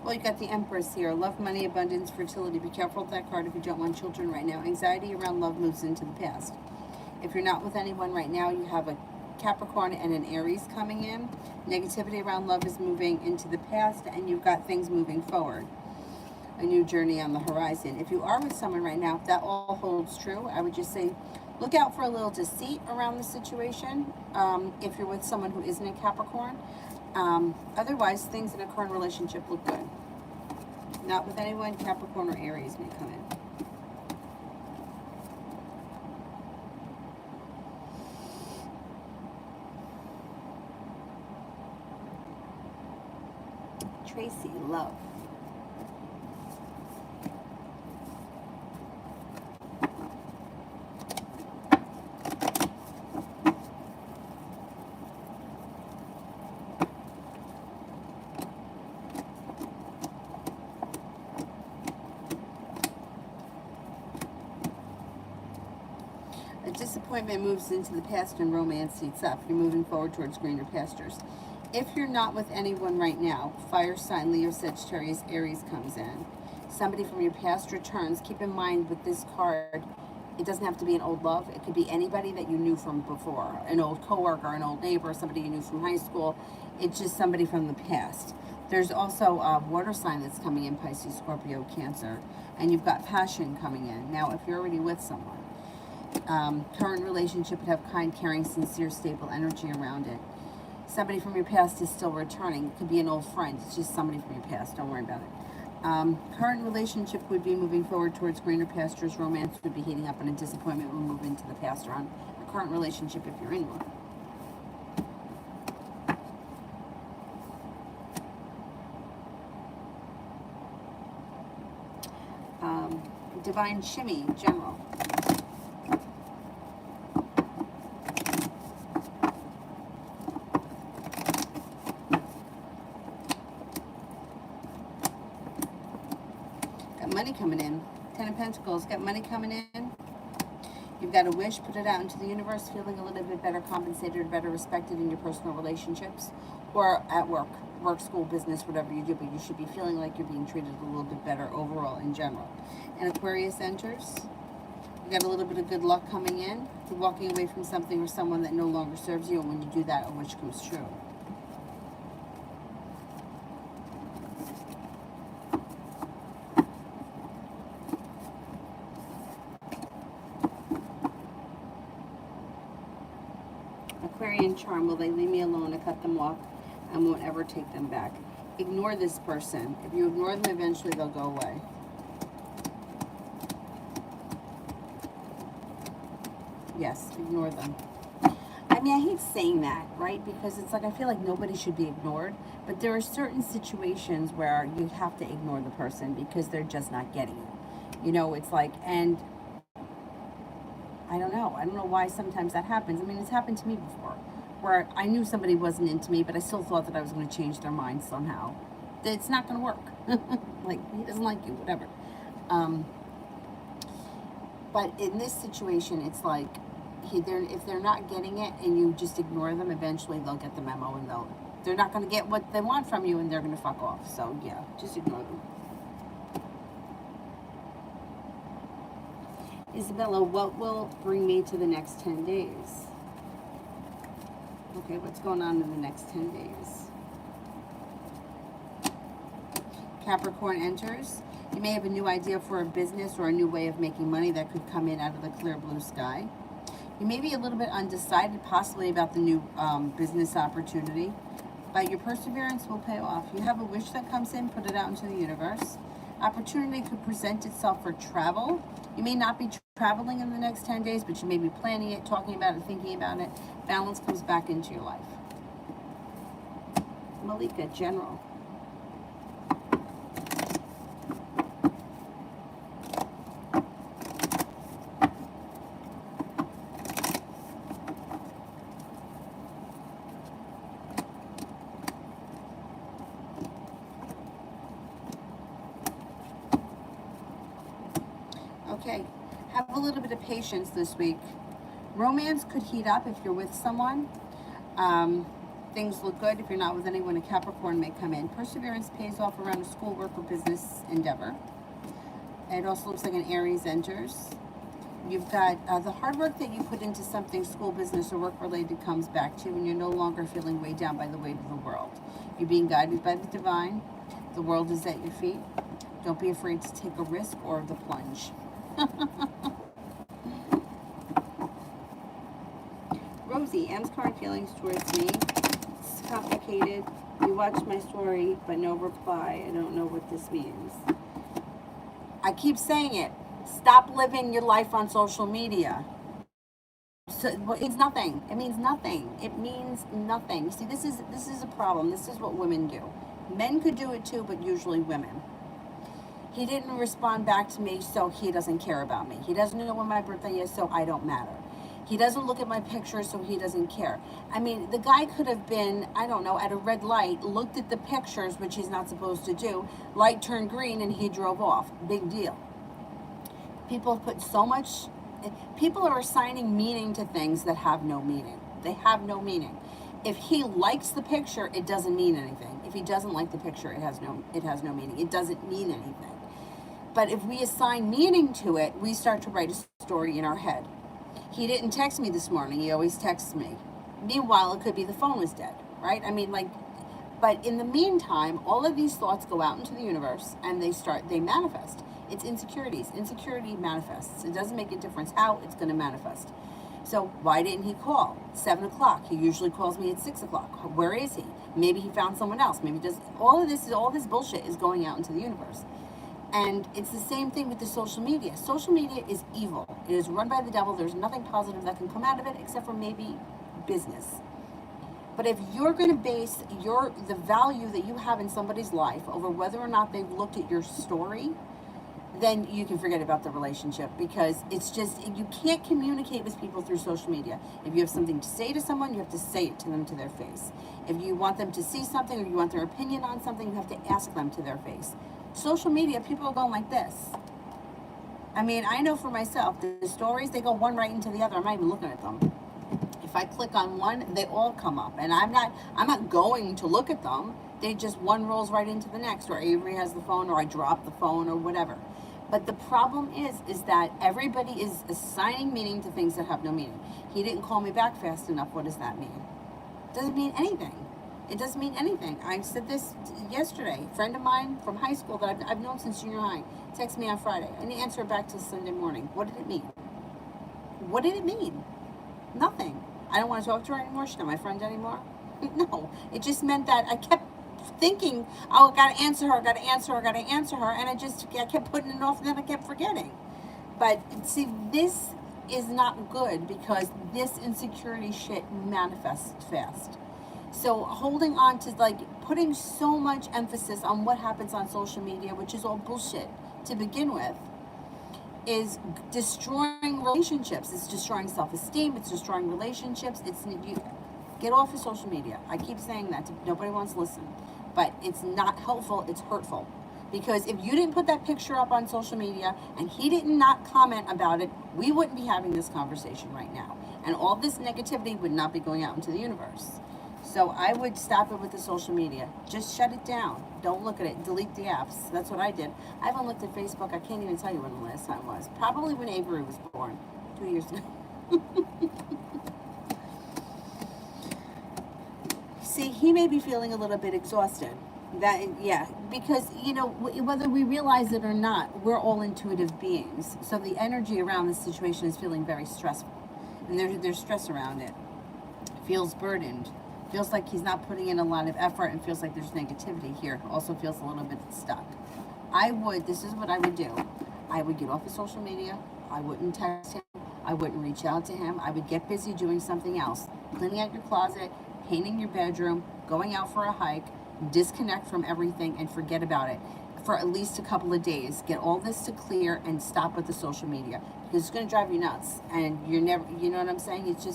Well, you got the Empress here. Love, money, abundance, fertility. Be careful with that card if you don't want children right now. Anxiety around love moves into the past. If you're not with anyone right now, you have a Capricorn and an Aries coming in. Negativity around love is moving into the past, and you've got things moving forward. A new journey on the horizon. If you are with someone right now, if that all holds true, I would just say look out for a little deceit around the situation if you're with someone who isn't a Capricorn. Otherwise, things in a current relationship look good. Not with anyone, Capricorn or Aries may come in. Tracy, love. Disappointment moves into the past and romance heats up. You're moving forward towards greener pastures. If you're not with anyone right now, fire sign, Leo, Sagittarius, Aries comes in. Somebody from your past returns. Keep in mind with this card, it doesn't have to be an old love. It could be anybody that you knew from before. An old coworker, an old neighbor, somebody you knew from high school. It's just somebody from the past. There's also a water sign that's coming in, Pisces, Scorpio, Cancer. And you've got passion coming in. Now, if you're already with someone, current relationship would have kind, caring, sincere, stable energy around it. Somebody from your past is still returning. It could be an old friend. It's just somebody from your past. Don't worry about it. Current relationship would be moving forward towards greener pastures. Romance would be heating up, and a disappointment will move into the past around a current relationship if you're in one. Divine Shimmy, General. Money coming in. Ten of Pentacles, got money coming in. You've got a wish, put it out into the universe, feeling a little bit better compensated or better respected in your personal relationships or at work, school, business, whatever you do, but you should be feeling like you're being treated a little bit better overall in general. And Aquarius enters. You got a little bit of good luck coming in. You're walking away from something or someone that no longer serves you, and when you do that, a wish comes true. Aquarian charm, will they leave me alone? I cut them off and won't ever take them back. Ignore this person. If you ignore them, eventually they'll go away. Yes, ignore them. I mean, I hate saying that, right? Because it's like, I feel like nobody should be ignored. But there are certain situations where you have to ignore the person because they're just not getting it. You know, it's like, and I don't know. I don't know why sometimes that happens. I mean, it's happened to me before, where I knew somebody wasn't into me, but I still thought that I was going to change their mind somehow. That it's not going to work. Like, he doesn't like you, whatever. Um, but in this situation, it's like, if they're not getting it and you just ignore them, eventually they'll get the memo and they're not going to get what they want from you and they're going to fuck off. So yeah, just ignore them. Isabella, what will bring me to the next 10 days? Okay, what's going on in the next 10 days? Capricorn enters. You may have a new idea for a business or a new way of making money that could come in out of the clear blue sky. You may be a little bit undecided, possibly about the new business opportunity, but your perseverance will pay off. You have a wish that comes in, put it out into the universe. Opportunity could present itself for travel. You may not be traveling in the next 10 days, but you may be planning it, talking about it, thinking about it. Balance comes back into your life. Malika, General. Okay, have a little bit of patience this week. Romance could heat up if you're with someone. Things look good. If you're not with anyone, a Capricorn may come in. Perseverance pays off around a schoolwork or business endeavor. It also looks like an Aries enters. You've got the hard work that you put into something, school, business, or work related, comes back to you, and you're no longer feeling weighed down by the weight of the world. You're being guided by the divine. The world is at your feet. Don't be afraid to take a risk or the plunge. Rosie, M's card feelings towards me. It's complicated. You watched my story, but no reply. I don't know what this means. I keep saying it. Stop living your life on social media. So it means nothing. It means nothing. It means nothing. See, this is a problem. This is what women do. Men could do it too, but usually women. He didn't respond back to me, so he doesn't care about me. He doesn't know when my birthday is, so I don't matter. He doesn't look at my pictures, so he doesn't care. I mean, the guy could have been, I don't know, at a red light, looked at the pictures, which he's not supposed to do. Light turned green and he drove off. Big deal. People put so much, people are assigning meaning to things that have no meaning. They have no meaning. If he likes the picture, it doesn't mean anything. If he doesn't like the picture, it has no meaning. It doesn't mean anything. But if we assign meaning to it, we start to write a story in our head. He didn't text me this morning. He always texts me. Meanwhile, it could be the phone was dead, right? I mean, like, but in the meantime, all of these thoughts go out into the universe and they manifest. It's insecurities. Insecurity manifests. It doesn't make a difference how it's going to manifest. So why didn't he call? 7 o'clock. He usually calls me at 6 o'clock. Where is he? Maybe he found someone else. Maybe just all this bullshit is going out into the universe. And it's the same thing with the social media. Social media is evil. It is run by the devil. There's nothing positive that can come out of it except for maybe business. But if you're going to base the value that you have in somebody's life over whether or not they've looked at your story, then you can forget about the relationship, because it's just, you can't communicate with people through social media. If you have something to say to someone, you have to say it to them to their face. If you want them to see something or you want their opinion on something, you have to ask them to their face. Social media, people are going like this. I mean, I know for myself, the stories, they go one right into the other. I'm not even looking at them. If I click on one, they all come up, and I'm not going to look at them. They just, one rolls right into the next, or Avery has the phone, or I drop the phone, or whatever. But the problem is that everybody is assigning meaning to things that have no meaning. He didn't call me back fast enough. What does that mean? It doesn't mean anything. It doesn't mean anything. I said this yesterday. A friend of mine from high school that I've known since junior high texted me on Friday. I didn't answer it back till Sunday morning. What did it mean? What did it mean? Nothing. I don't want to talk to her anymore. She's not my friend anymore. No. It just meant that I kept thinking, oh, I gotta answer her, and I kept putting it off, and then I kept forgetting. But see, this is not good, because this insecurity shit manifests fast. So holding on to, like, putting so much emphasis on what happens on social media, which is all bullshit to begin with, is destroying relationships. It's destroying self-esteem. It's destroying relationships. You get off of social media. I keep saying that. Nobody wants to listen. But it's not helpful. It's hurtful. Because if you didn't put that picture up on social media and he did not comment about it, we wouldn't be having this conversation right now. And all this negativity would not be going out into the universe. So I would stop it with the social media. Just shut it down. Don't look at it. Delete the apps. That's what I did. I haven't looked at Facebook. I can't even tell you when the last time was. Probably when Avery was born, 2 years ago. See, he may be feeling a little bit exhausted. Yeah, because, whether we realize it or not, we're all intuitive beings. So the energy around this situation is feeling very stressful. And there's stress around it. Feels burdened. Feels like he's not putting in a lot of effort, and feels like there's negativity here. Also feels a little bit stuck. This is what I would do. I would get off of social media. I wouldn't text him. I wouldn't reach out to him. I would get busy doing something else. Cleaning out your closet, painting your bedroom, going out for a hike, disconnect from everything and forget about it for at least a couple of days. Get all this to clear and stop with the social media, because it's going to drive you nuts, and you're never, you know what I'm saying? It's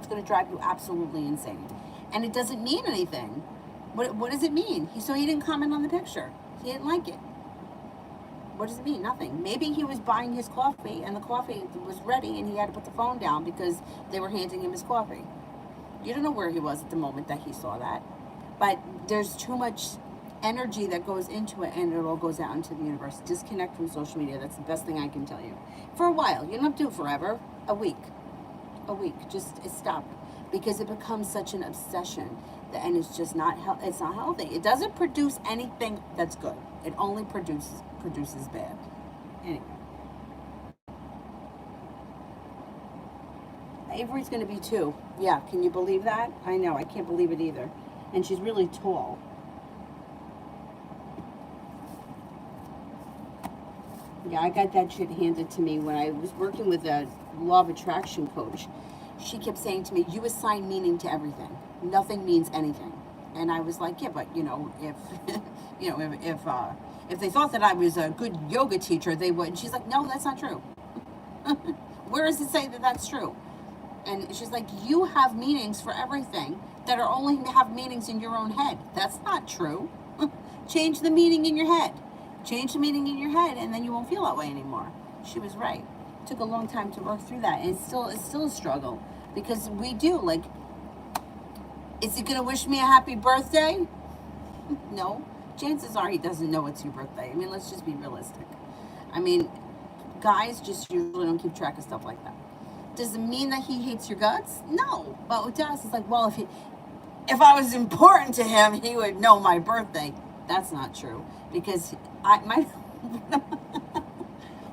going to drive you absolutely insane, and it doesn't mean anything. What does it mean? He didn't comment on the picture. He didn't like it. What does it mean? Nothing. Maybe he was buying his coffee and the coffee was ready and he had to put the phone down because they were handing him his coffee. You don't know where he was at the moment that he saw that. But there's too much energy that goes into it, and it all goes out into the universe. Disconnect from social media. That's the best thing I can tell you. For a while. You don't have to do it forever. A week. Just stop. Because it becomes such an obsession. And it's just not healthy. It doesn't produce anything that's good. It only produces bad. Anyway. Avery's going to be 2. Yeah, can you believe that? I know, I can't believe it either. And she's really tall. Yeah, I got that shit handed to me when I was working with a law of attraction coach. She kept saying to me, you assign meaning to everything. Nothing means anything. And I was like, yeah, but if if they thought that I was a good yoga teacher, they would. And she's like, no, that's not true. Where does it say that that's true? And she's like, you have meanings for everything that are only have meanings in your own head. That's not true. Change the meaning in your head. Change the meaning in your head, and then you won't feel that way anymore. She was right. It took a long time to work through that. And it's still a struggle, because we do, like, is he going to wish me a happy birthday? No. Chances are he doesn't know it's your birthday. I mean, let's just be realistic. I mean, guys just usually don't keep track of stuff like that. Does it mean that he hates your guts? No. But it does. It's like, well, if I was important to him, he would know my birthday. That's not true, because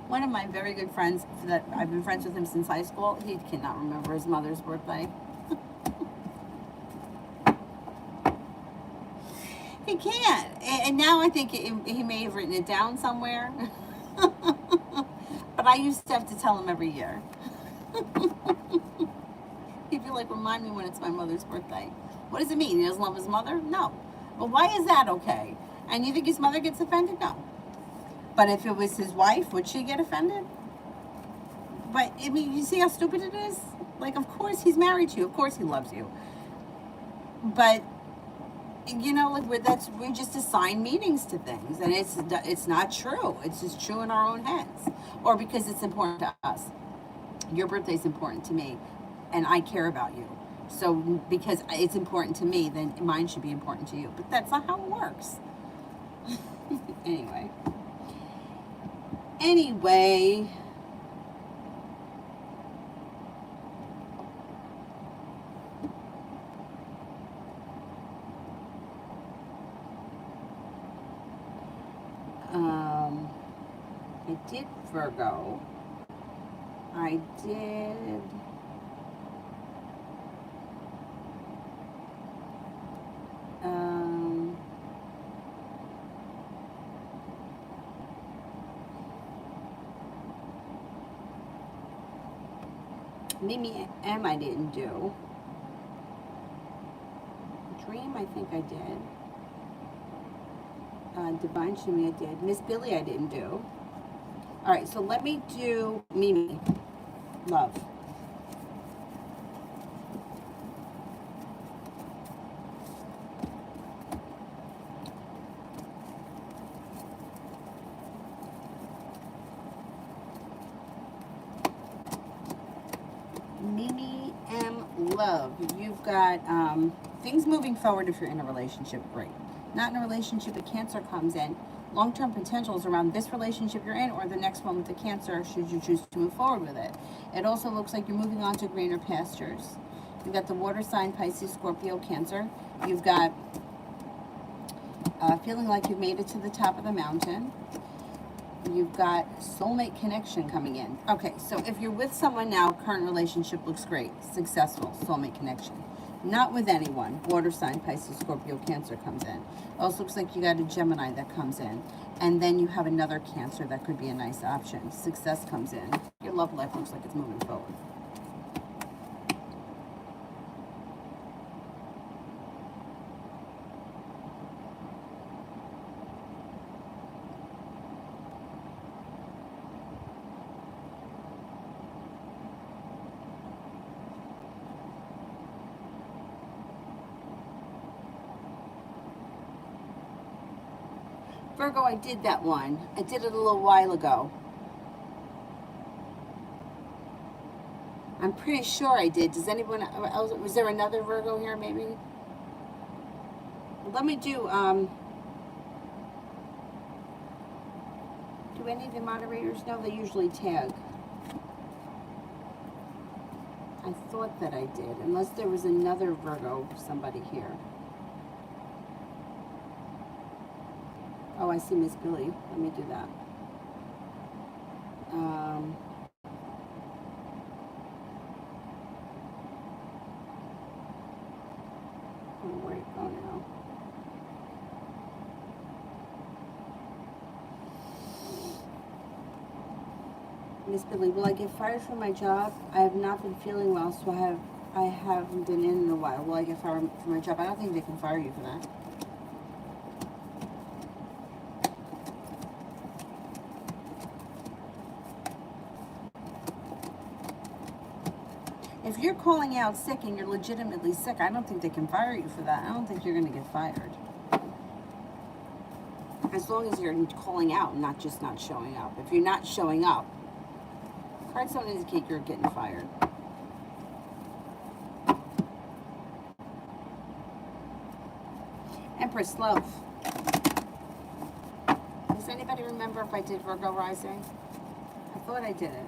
one of my very good friends that I've been friends with him since high school, he cannot remember his mother's birthday. He can't. And now I think he may have written it down somewhere. But I used to have to tell him every year. He'd be like, remind me when it's my mother's birthday. What does it mean? He doesn't love his mother? No. Well, why is that okay? And you think his mother gets offended? No. But if it was his wife, would she get offended? But, I mean, you see how stupid it is? Like, of course he's married to you. Of course he loves you. But, like we just assign meanings to things. And it's not true. It's just true in our own heads. Or because it's important to us. Your birthday's important to me, and I care about you. So because it's important to me, then mine should be important to you. But that's not how it works. Anyway. I did Virgo. I did Mimi M I didn't do. Dream I think I did. Divine Shimmy I did. Miss Billy I didn't do. All right, so let me do Mimi, love. Mimi M. Love. You've got things moving forward if you're in a relationship. Great. Not in a relationship, a Cancer comes in. Long-term potentials around this relationship you're in or the next one with the Cancer, should you choose to move forward with it. It also looks like you're moving on to greener pastures. You've got the water sign, Pisces, Scorpio, Cancer. You've got feeling like you've made it to the top of the mountain. You've got soulmate connection coming in. Okay, so if you're with someone now, current relationship looks great. Successful, soulmate connection. Not with anyone. Water sign, Pisces, Scorpio, Cancer comes in. Also looks like you got a Gemini that comes in. And then you have another Cancer that could be a nice option. Success comes in. Your love life looks like it's moving forward. Virgo, I did that one. I did it a little while ago. I'm pretty sure I did. Does anyone else, was there another Virgo here maybe? Let me do any of the moderators know? They usually tag. I thought that I did, unless there was another Virgo, somebody here. Oh, I see Miss Billy. Let me do that. Where'd it go now? Miss Billy, will I get fired from my job? I have not been feeling well, so I haven't been in a while. Will I get fired from my job? I don't think they can fire you for that. If you're calling out sick and you're legitimately sick, I don't think they can fire you for that. I don't think you're going to get fired. As long as you're calling out and not just not showing up. If you're not showing up, cards don't indicate you're getting fired. Empress, love. Does anybody remember if I did Virgo rising? I thought I did it.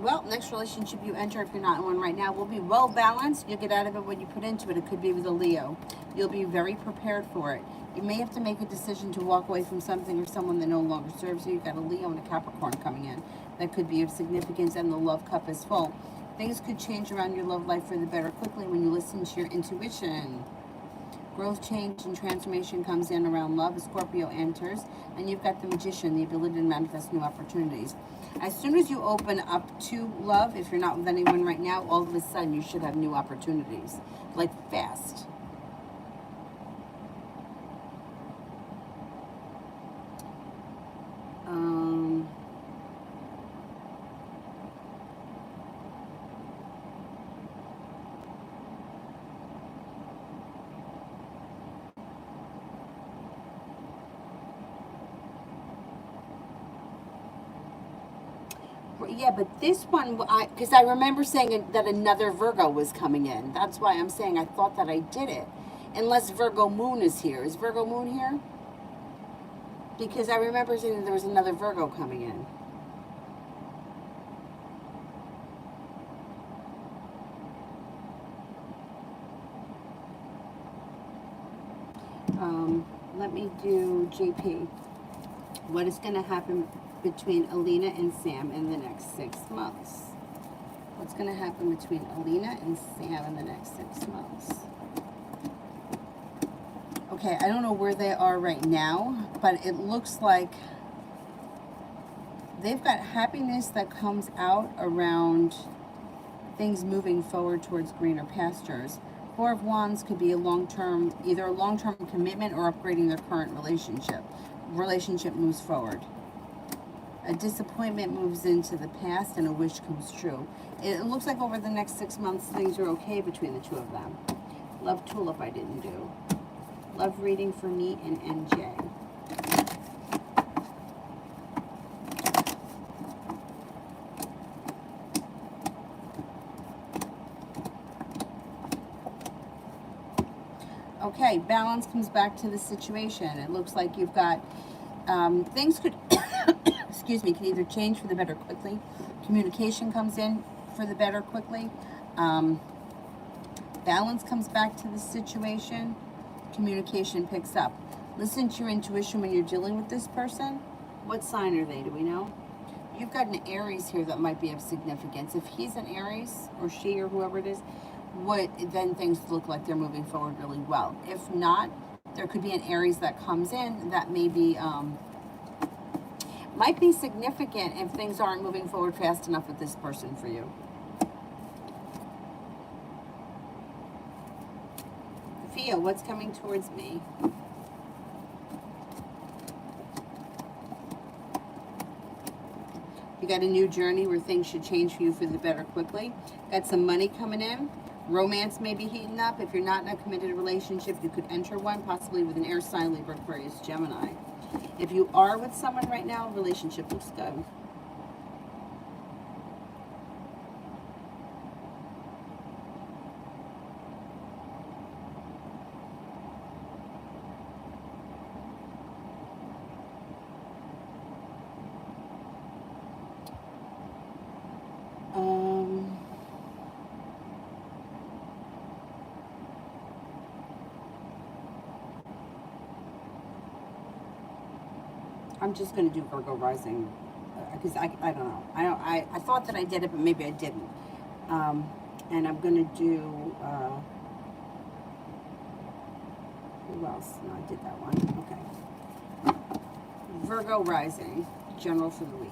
Well, next relationship you enter, if you're not in one right now, will be well balanced. You'll get out of it what you put into it. It could be with a Leo. You'll be very prepared for it. You may have to make a decision to walk away from something or someone that no longer serves you. You've got a Leo and a Capricorn coming in. That could be of significance, and the love cup is full. Things could change around your love life for the better quickly when you listen to your intuition. Growth, change, and transformation comes in around love. Scorpio enters, and you've got the Magician, the ability to manifest new opportunities. As soon as you open up to love, if you're not with anyone right now, all of a sudden you should have new opportunities, like fast. Yeah, but this one, because I remember saying that another Virgo was coming in. That's why I'm saying I thought that I did it. Unless Virgo Moon is here. Is Virgo Moon here? Because I remember saying that there was another Virgo coming in. Let me do JP. What is going to happen between Alina and Sam in the next 6 months? What's going to happen between Alina and Sam in the next 6 months? Okay, I don't know where they are right now, but it looks like they've got happiness that comes out around things moving forward towards greener pastures. Four of Wands could be a long-term, either a long-term commitment or upgrading their current relationship. Relationship moves forward. A disappointment moves into the past and a wish comes true. It looks like over the next 6 months, things are okay between the two of them. Love Tulip I didn't do. Love reading for me and NJ. Okay, balance comes back to the situation. It looks like you've got, things could, excuse me, can either change for the better quickly. Communication comes in for the better quickly. Balance comes back to the situation. Communication picks up. Listen to your intuition when you're dealing with this person. What sign are they? Do we know? You've got an Aries here that might be of significance. If he's an Aries, or she, or whoever it is, then things look like they're moving forward really well. If not, there could be an Aries that comes in that maybe might be significant if things aren't moving forward fast enough with this person for you. Thea, what's coming towards me? You got a new journey where things should change for you for the better quickly. Got some money coming in. Romance may be heating up. If you're not in a committed relationship, you could enter one, possibly with an air sign, Libra, Aquarius, Gemini. If you are with someone right now, relationship looks good. I'm just going to do Virgo rising because I don't know. I thought that I did it, but maybe I didn't. And I'm going to do who else? No, I did that one. Okay. Virgo rising, general for the week.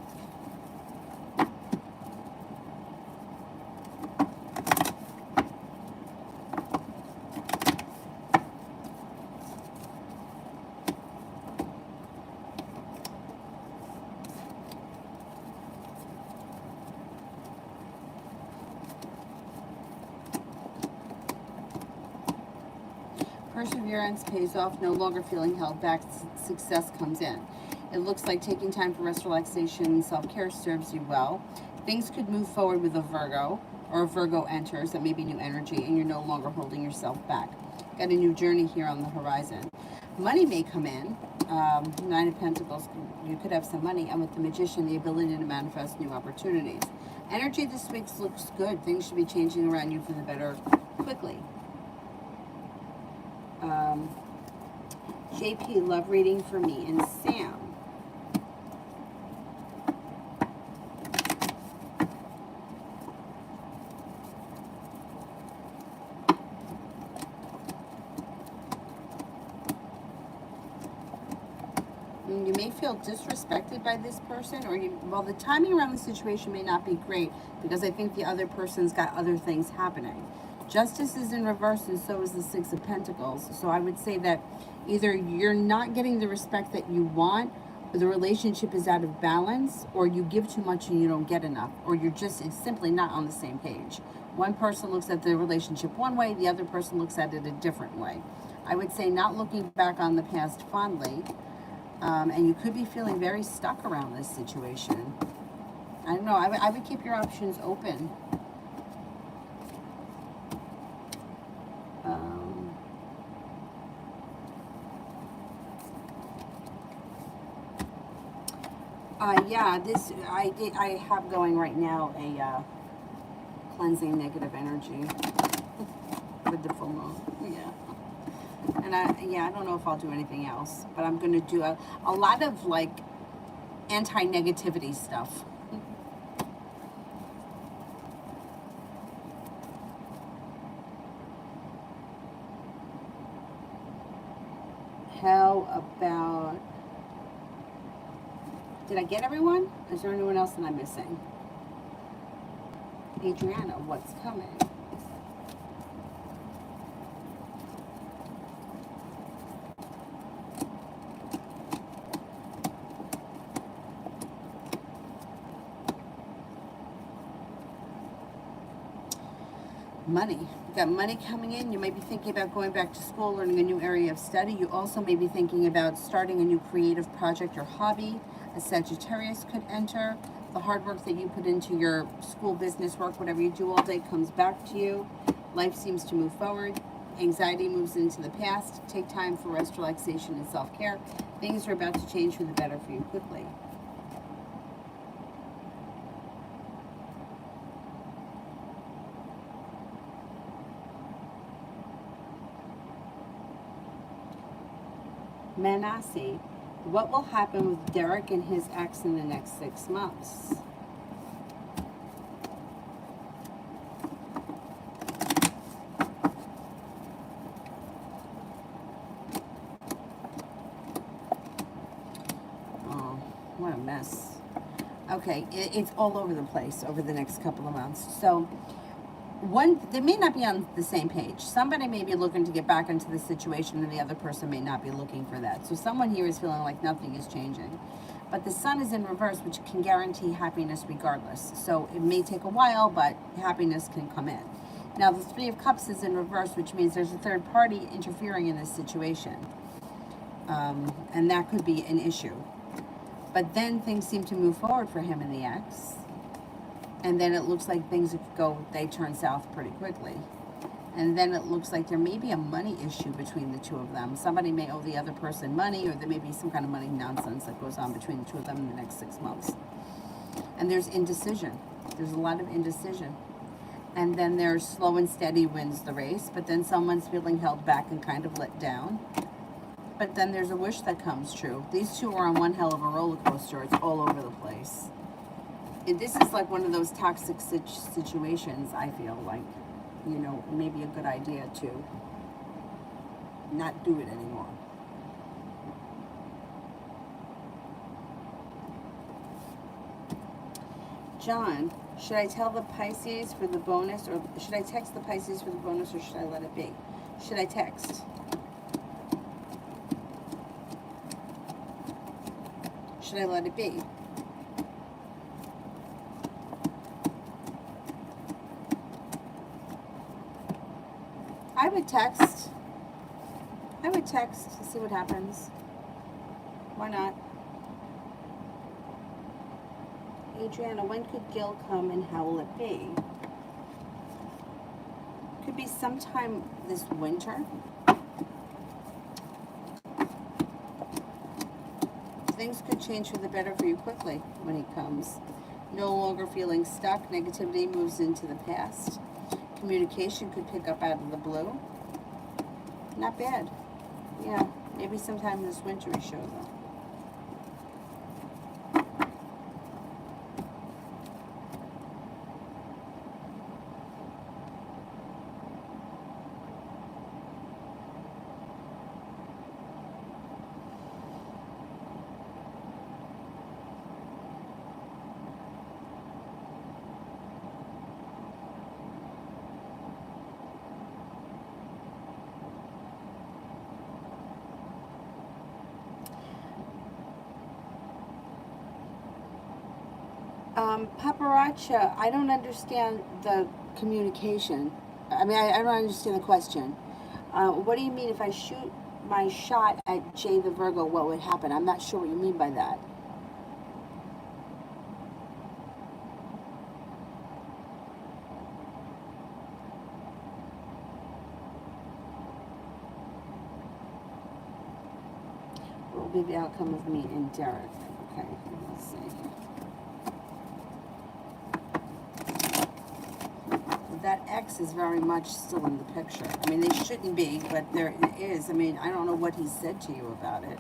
Perseverance pays off, no longer feeling held back, success comes in. It looks like taking time for rest, relaxation, and self-care serves you well. Things could move forward with a Virgo, or a Virgo enters, that may be new energy, and you're no longer holding yourself back. Got a new journey here on the horizon. Money may come in. Nine of Pentacles, you could have some money, and with the Magician, the ability to manifest new opportunities. Energy this week looks good. Things should be changing around you for the better quickly. JP, love reading for me and Sam. You may feel disrespected by this person, or well, the timing around the situation may not be great because I think the other person's got other things happening. Justice is in reverse, and so is the Six of Pentacles. So I would say that either you're not getting the respect that you want, or the relationship is out of balance, or you give too much and you don't get enough, or it's simply not on the same page. One person looks at the relationship one way, the other person looks at it a different way. I would say not looking back on the past fondly, and you could be feeling very stuck around this situation. I don't know, I would keep your options open. Yeah, I have going right now a cleansing negative energy with the full moon. Yeah, and I don't know if I'll do anything else, but I'm going to do a lot of like anti-negativity stuff. How about... Did I get everyone? Is there anyone else that I'm missing? Adriana, what's coming? Money. You got money coming in. You may be thinking about going back to school, learning a new area of study. You also may be thinking about starting a new creative project or hobby. A Sagittarius could enter. The hard work that you put into your school business work, whatever you do all day, comes back to you. Life seems to move forward. Anxiety moves into the past. Take time for rest, relaxation, and self-care. Things are about to change for the better for you quickly. Manasseh, what will happen with Derek and his ex in the next 6 months? Oh, what a mess. Okay, it's all over the place over the next couple of months. So they may not be on the same page. Somebody may be looking to get back into the situation and the other person may not be looking for that. So someone here is feeling like nothing is changing. But the sun is in reverse, which can guarantee happiness regardless. So it may take a while, but happiness can come in. Now the Three of Cups is in reverse, which means there's a third party interfering in this situation. And that could be an issue. But then things seem to move forward for him and the ex. And then it looks like they turn south pretty quickly. And then it looks like there may be a money issue between the two of them. Somebody may owe the other person money, or there may be some kind of money nonsense that goes on between the two of them in the next 6 months. And there's indecision. There's a lot of indecision. And then there's slow and steady wins the race, but then someone's feeling held back and kind of let down. But then there's a wish that comes true. These two are on one hell of a roller coaster. It's all over the place. This is like one of those toxic situations, I feel like, maybe a good idea to not do it anymore. John, should I tell the Pisces for the bonus, or should I text the Pisces for the bonus, or should I let it be? Should I text? Should I let it be? I would text to see what happens. Why not? Adriana, when could Gil come and how will it be? Could be sometime this winter. Things could change for the better for you quickly when he comes. No longer feeling stuck. Negativity moves into the past. Communication could pick up out of the blue. Not bad. Yeah, maybe sometime this winter he shows up. Paparazza, I don't understand the communication. I mean, I don't understand the question. What do you mean if I shoot my shot at Jay the Virgo, what would happen? I'm not sure what you mean by that. What will be the outcome of me and Derek? Okay, let's see. That ex is very much still in the picture. I mean, they shouldn't be, but there it is. I mean, I don't know what he said to you about it.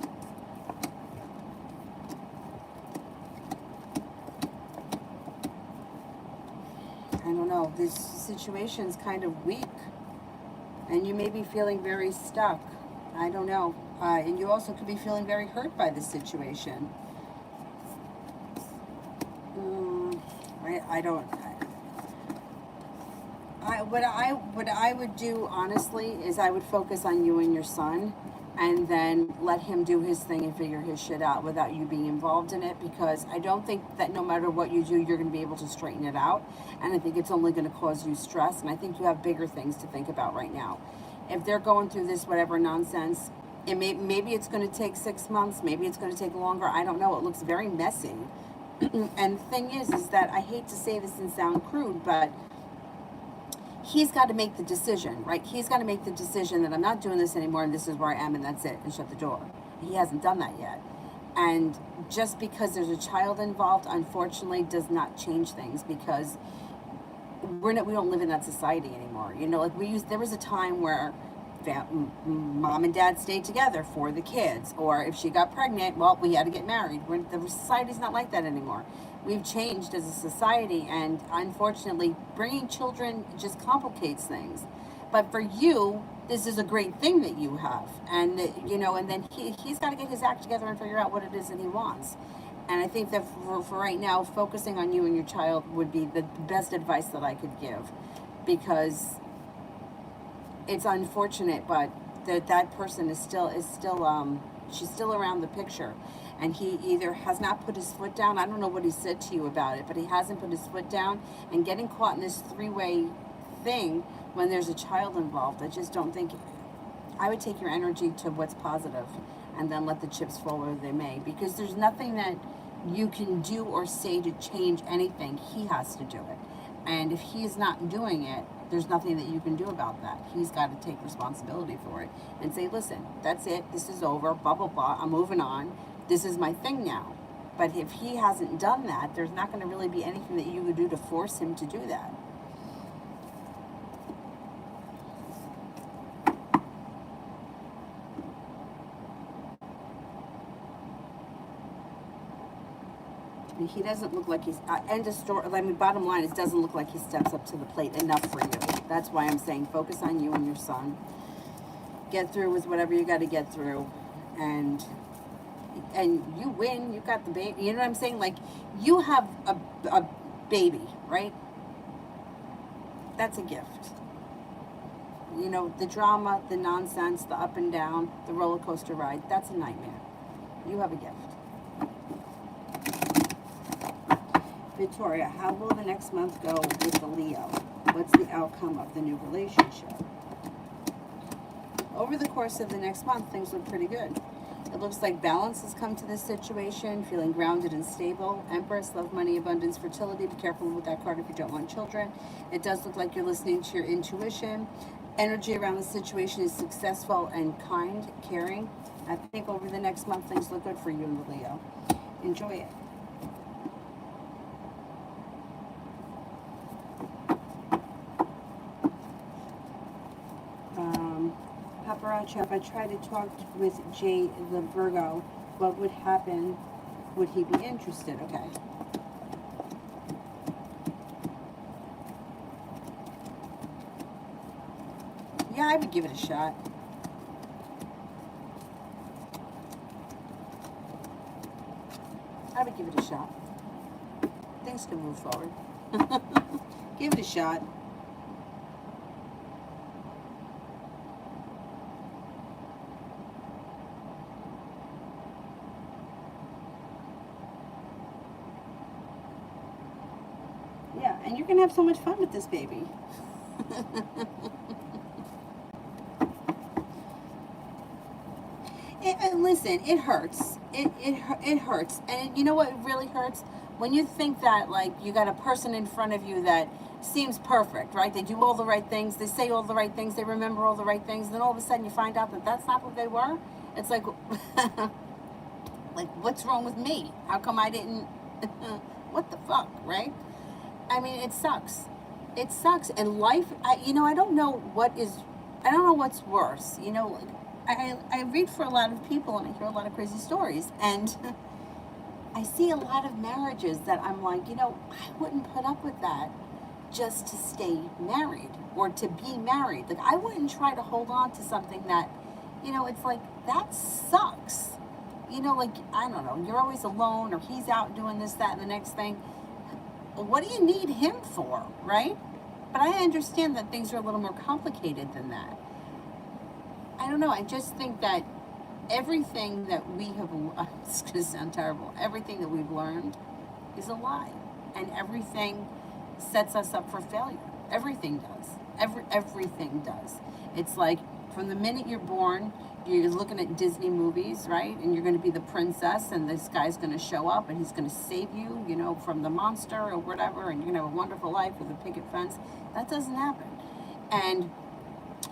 I don't know. This situation's kind of weak, and you may be feeling very stuck. I don't know. And you also could be feeling very hurt by the situation. What I would do honestly is I would focus on you and your son and then let him do his thing and figure his shit out without you being involved in it, because I don't think that no matter what you do, you're going to be able to straighten it out. And I think it's only going to cause you stress. And I think you have bigger things to think about right now. If they're going through this whatever nonsense, maybe it's going to take 6 months, maybe it's going to take longer. I don't know. It looks very messy. And the thing is that I hate to say this and sound crude, but he's got to make the decision, right? He's got to make the decision that I'm not doing this anymore and this is where I am and that's it, and shut the door. He hasn't done that yet. And just because there's a child involved, unfortunately, does not change things, because we don't live in that society anymore. You know, like there was a time where mom and dad stayed together for the kids, or if she got pregnant, well, we had to get married. The society's not like that anymore. We've changed as a society, and unfortunately, bringing children just complicates things. But for you, this is a great thing that you have, and you know, and then he's got to get his act together and figure out what it is that he wants. And I think that for right now, focusing on you and your child would be the best advice that I could give, because it's unfortunate, but that person is still she's still around the picture, and he either has not put his foot down. I don't know what he said to you about it, but he hasn't put his foot down. And getting caught in this three-way thing when there's a child involved, I just don't think. I would take your energy to what's positive, and then let the chips fall where they may, because there's nothing that you can do or say to change anything. He has to do it, and if he's not doing it, there's nothing that you can do about that. He's got to take responsibility for it and say, listen, that's it, this is over, blah blah blah, I'm moving on, this is my thing now. But if he hasn't done that, there's not going to really be anything that you could do to force him to do that. He doesn't look like he's end of story. I mean, bottom line, it doesn't look like he steps up to the plate enough for you. That's why I'm saying focus on you and your son. Get through with whatever you got to get through, and you win. You got the baby. You know what I'm saying? Like, you have a baby, right? That's a gift. You know, the drama, the nonsense, the up and down, the roller coaster ride, that's a nightmare. You have a gift. Victoria, how will the next month go with the Leo? What's the outcome of the new relationship? Over the course of the next month, things look pretty good. It looks like balance has come to this situation, feeling grounded and stable. Empress, love, money, abundance, fertility. Be careful with that card if you don't want children. It does look like you're listening to your intuition. Energy around the situation is successful and kind, caring. I think over the next month, things look good for you and the Leo. Enjoy it. Paparazzi, if I tried to talk with Jay the Virgo, what would happen? Would he be interested? Okay. Yeah, I would give it a shot. I would give it a shot. Things can move forward. Give it a shot. Yeah, and you're going to have so much fun with this baby. Listen, it hurts. It hurts. And you know what really hurts? When you think that, like, you got a person in front of you that seems perfect, right? They do all the right things. They say all the right things. They remember all the right things. And then all of a sudden you find out that that's not what they were. It's like, like, what's wrong with me? How come I didn't, what the fuck, right? I mean, it sucks. It sucks. And life, I don't know what's worse. You know, I read for a lot of people and I hear a lot of crazy stories. And I see a lot of marriages that I'm like, I wouldn't put up with that just to stay married or to be married. Like, I wouldn't try to hold on to something that, it's like, that sucks. Like, I don't know, you're always alone, or he's out doing this, that, and the next thing. What do you need him for, right? But I understand that things are a little more complicated than that. I don't know, I just think that everything that we have, it's going to sound terrible, everything that we've learned is a lie. And everything sets us up for failure. Everything does. Everything does. It's like from the minute you're born, you're looking at Disney movies, right? And you're going to be the princess, and this guy's going to show up, and he's going to save you, you know, from the monster or whatever, and you're going to have a wonderful life with a picket fence. That doesn't happen. And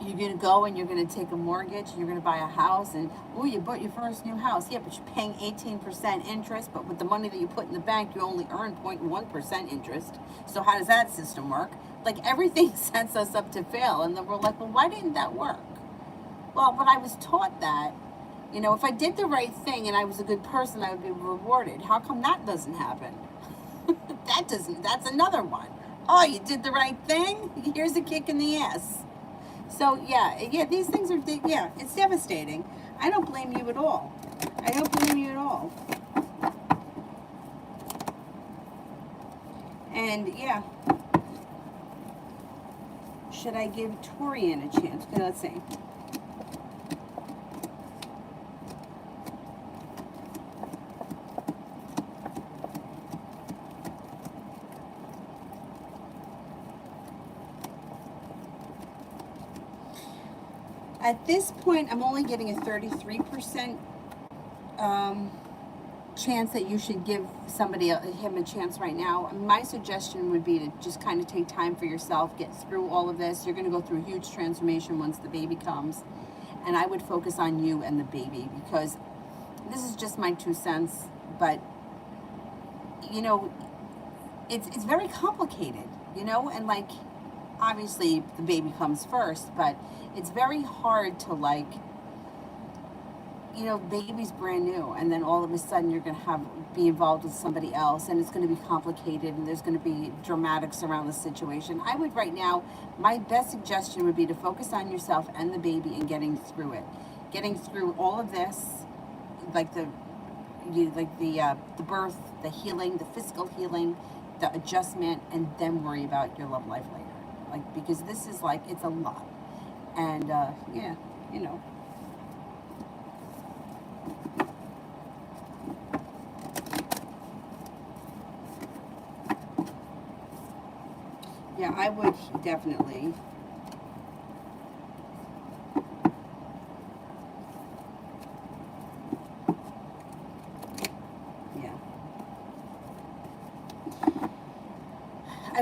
you're going to go and you're going to take a mortgage, and you're going to buy a house, and oh, you bought your first new house. Yeah, but you're paying 18% interest, but with the money that you put in the bank, you only earn 0.1% interest. So how does that system work? Like, everything sets us up to fail, and then we're like, well, why didn't that work? Well, but I was taught that, you know, if I did the right thing and I was a good person, I would be rewarded. How come that doesn't happen? That's another one. Oh, you did the right thing? Here's a kick in the ass. So, yeah, these things are, yeah, it's devastating. I don't blame you at all. I don't blame you at all. And, yeah. Should I give Torian a chance? Okay, let's see. At this point, I'm only getting a 33% chance that you should give him a chance right now. My suggestion would be to just kind of take time for yourself, get through all of this. You're going to go through a huge transformation once the baby comes. And I would focus on you and the baby, because this is just my 2 cents. But, you know, it's very complicated, you know, and like, obviously the baby comes first, but it's very hard to, like, you know, baby's brand new, and then all of a sudden you're going to be involved with somebody else, and it's going to be complicated, and there's going to be dramatics around the situation. I would right now, my best suggestion would be to focus on yourself and the baby and getting through it, getting through all of this, like the birth, the healing, the physical healing, the adjustment, and then worry about your love life later. Like, because this is like, it's a lot. And yeah, you know. Yeah, I would definitely. Yeah.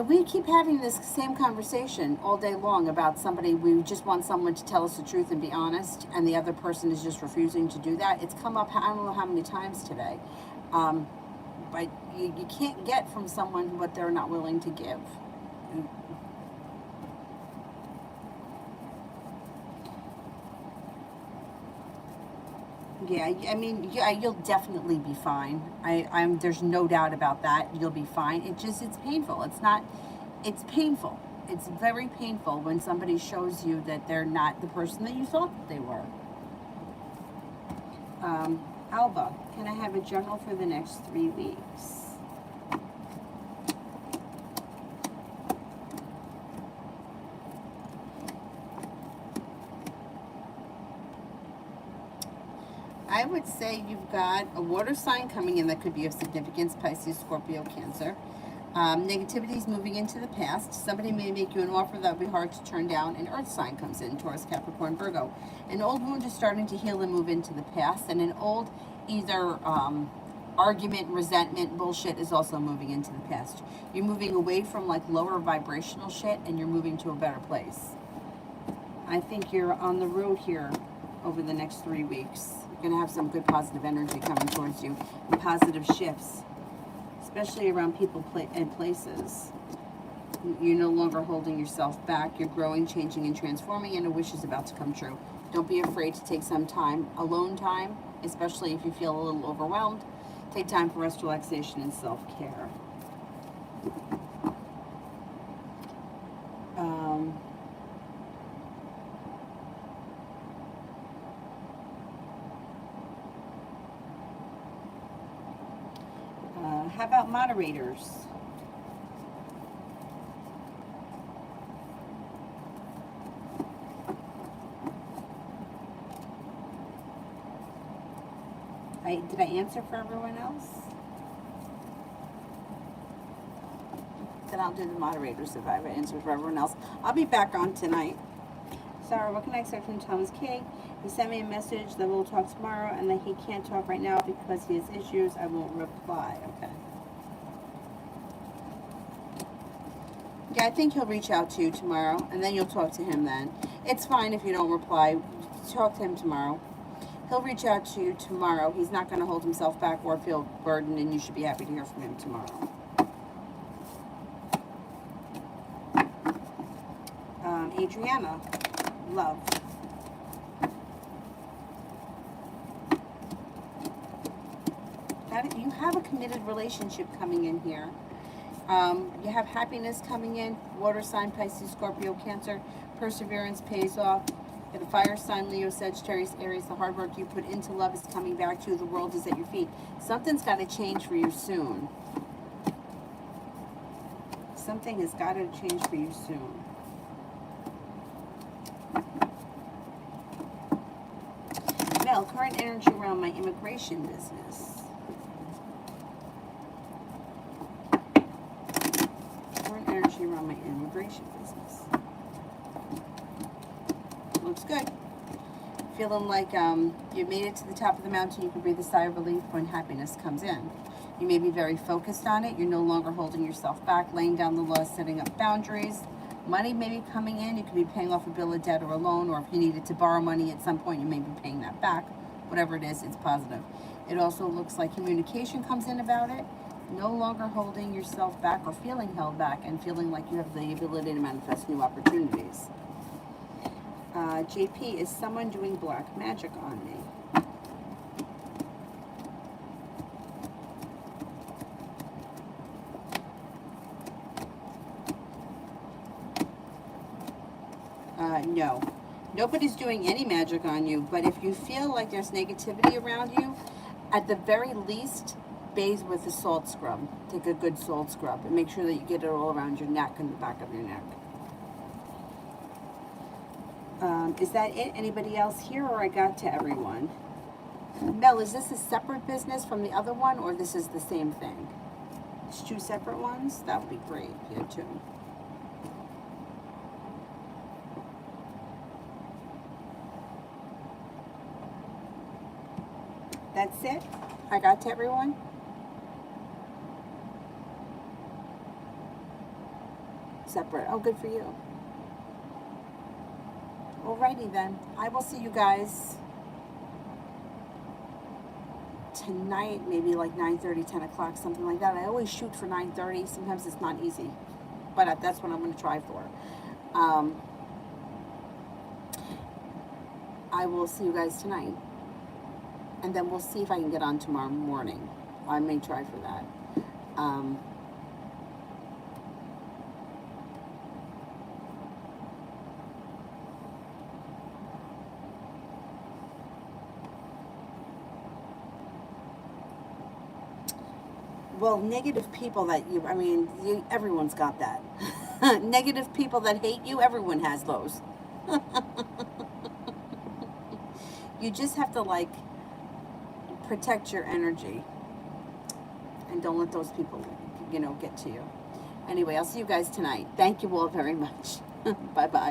We keep having this same conversation all day long about somebody. We just want someone to tell us the truth and be honest, and the other person is just refusing to do that. It's come up, I don't know how many times today. But you can't get from someone what they're not willing to give. Yeah, I mean, yeah, you'll definitely be fine. There's no doubt about that. You'll be fine. It's painful. It's painful. It's very painful when somebody shows you that they're not the person that you thought that they were. Alba, can I have a journal for the next 3 weeks? I would say you've got a water sign coming in that could be of significance: Pisces, Scorpio, Cancer. Negativity is moving into the past. Somebody may make you an offer that will be hard to turn down. An earth sign comes in: Taurus, Capricorn, Virgo. An old wound is starting to heal and move into the past, and an old either argument, resentment, bullshit is also moving into the past. You're moving away from like lower vibrational shit, and you're moving to a better place. I think you're on the road here over the next 3 weeks. You're going to have some good positive energy coming towards you, and positive shifts, especially around people and places. You're no longer holding yourself back. You're growing, changing, and transforming, and a wish is about to come true. Don't be afraid to take some time, alone time, especially if you feel a little overwhelmed. Take time for rest, relaxation, and self-care. How about moderators? Did I answer for everyone else? Then I'll do the moderators if I have an answer for everyone else. I'll be back on tonight. Sarah, what can I expect from Thomas King? He sent me a message that we'll talk tomorrow and that he can't talk right now because he has issues. I won't reply. Okay. Yeah, I think he'll reach out to you tomorrow, and then you'll talk to him then. It's fine if you don't reply. Talk to him tomorrow. He'll reach out to you tomorrow. He's not going to hold himself back or feel burdened, and you should be happy to hear from him tomorrow. Adriana, love. You have a committed relationship coming in here. You have happiness coming in. Water sign, Pisces, Scorpio, Cancer. Perseverance pays off. You have a fire sign, Leo, Sagittarius, Aries. The hard work you put into love is coming back to you. The world is at your feet. Something's got to change for you soon. Something has got to change for you soon. Mel, current energy around my immigration business. Current energy around my immigration business. Looks good. Feeling like you made it to the top of the mountain. You can breathe a sigh of relief when happiness comes in. You may be very focused on it. You're no longer holding yourself back, laying down the law, setting up boundaries. Money may be coming in. You could be paying off a bill of debt or a loan, or if you needed to borrow money at some point, you may be paying that back. Whatever it is, it's positive. It also looks like communication comes in about it. No longer holding yourself back or feeling held back, and feeling like you have the ability to manifest new opportunities. JP, is someone doing black magic on me? No. Nobody's doing any magic on you, but if you feel like there's negativity around you, at the very least, bathe with a salt scrub. Take a good salt scrub and make sure that you get it all around your neck and the back of your neck. Is that it? Anybody else here, or I got to everyone? Mel, is this a separate business from the other one, or this is the same thing? It's two separate ones? That would be great. Yeah, too. That's it? I got to everyone? Separate. Oh, good for you. Alrighty then. I will see you guys tonight, maybe like 9:30, 10 o'clock, something like that. I always shoot for 9:30. Sometimes it's not easy, but that's what I'm going to try for. I will see you guys tonight. And then we'll see if I can get on tomorrow morning. I may try for that. Well, negative people that everyone's got that. Negative people that hate you, everyone has those. You just have to, protect your energy and don't let those people, get to you. Anyway, I'll see you guys tonight. Thank you all very much. Bye-bye.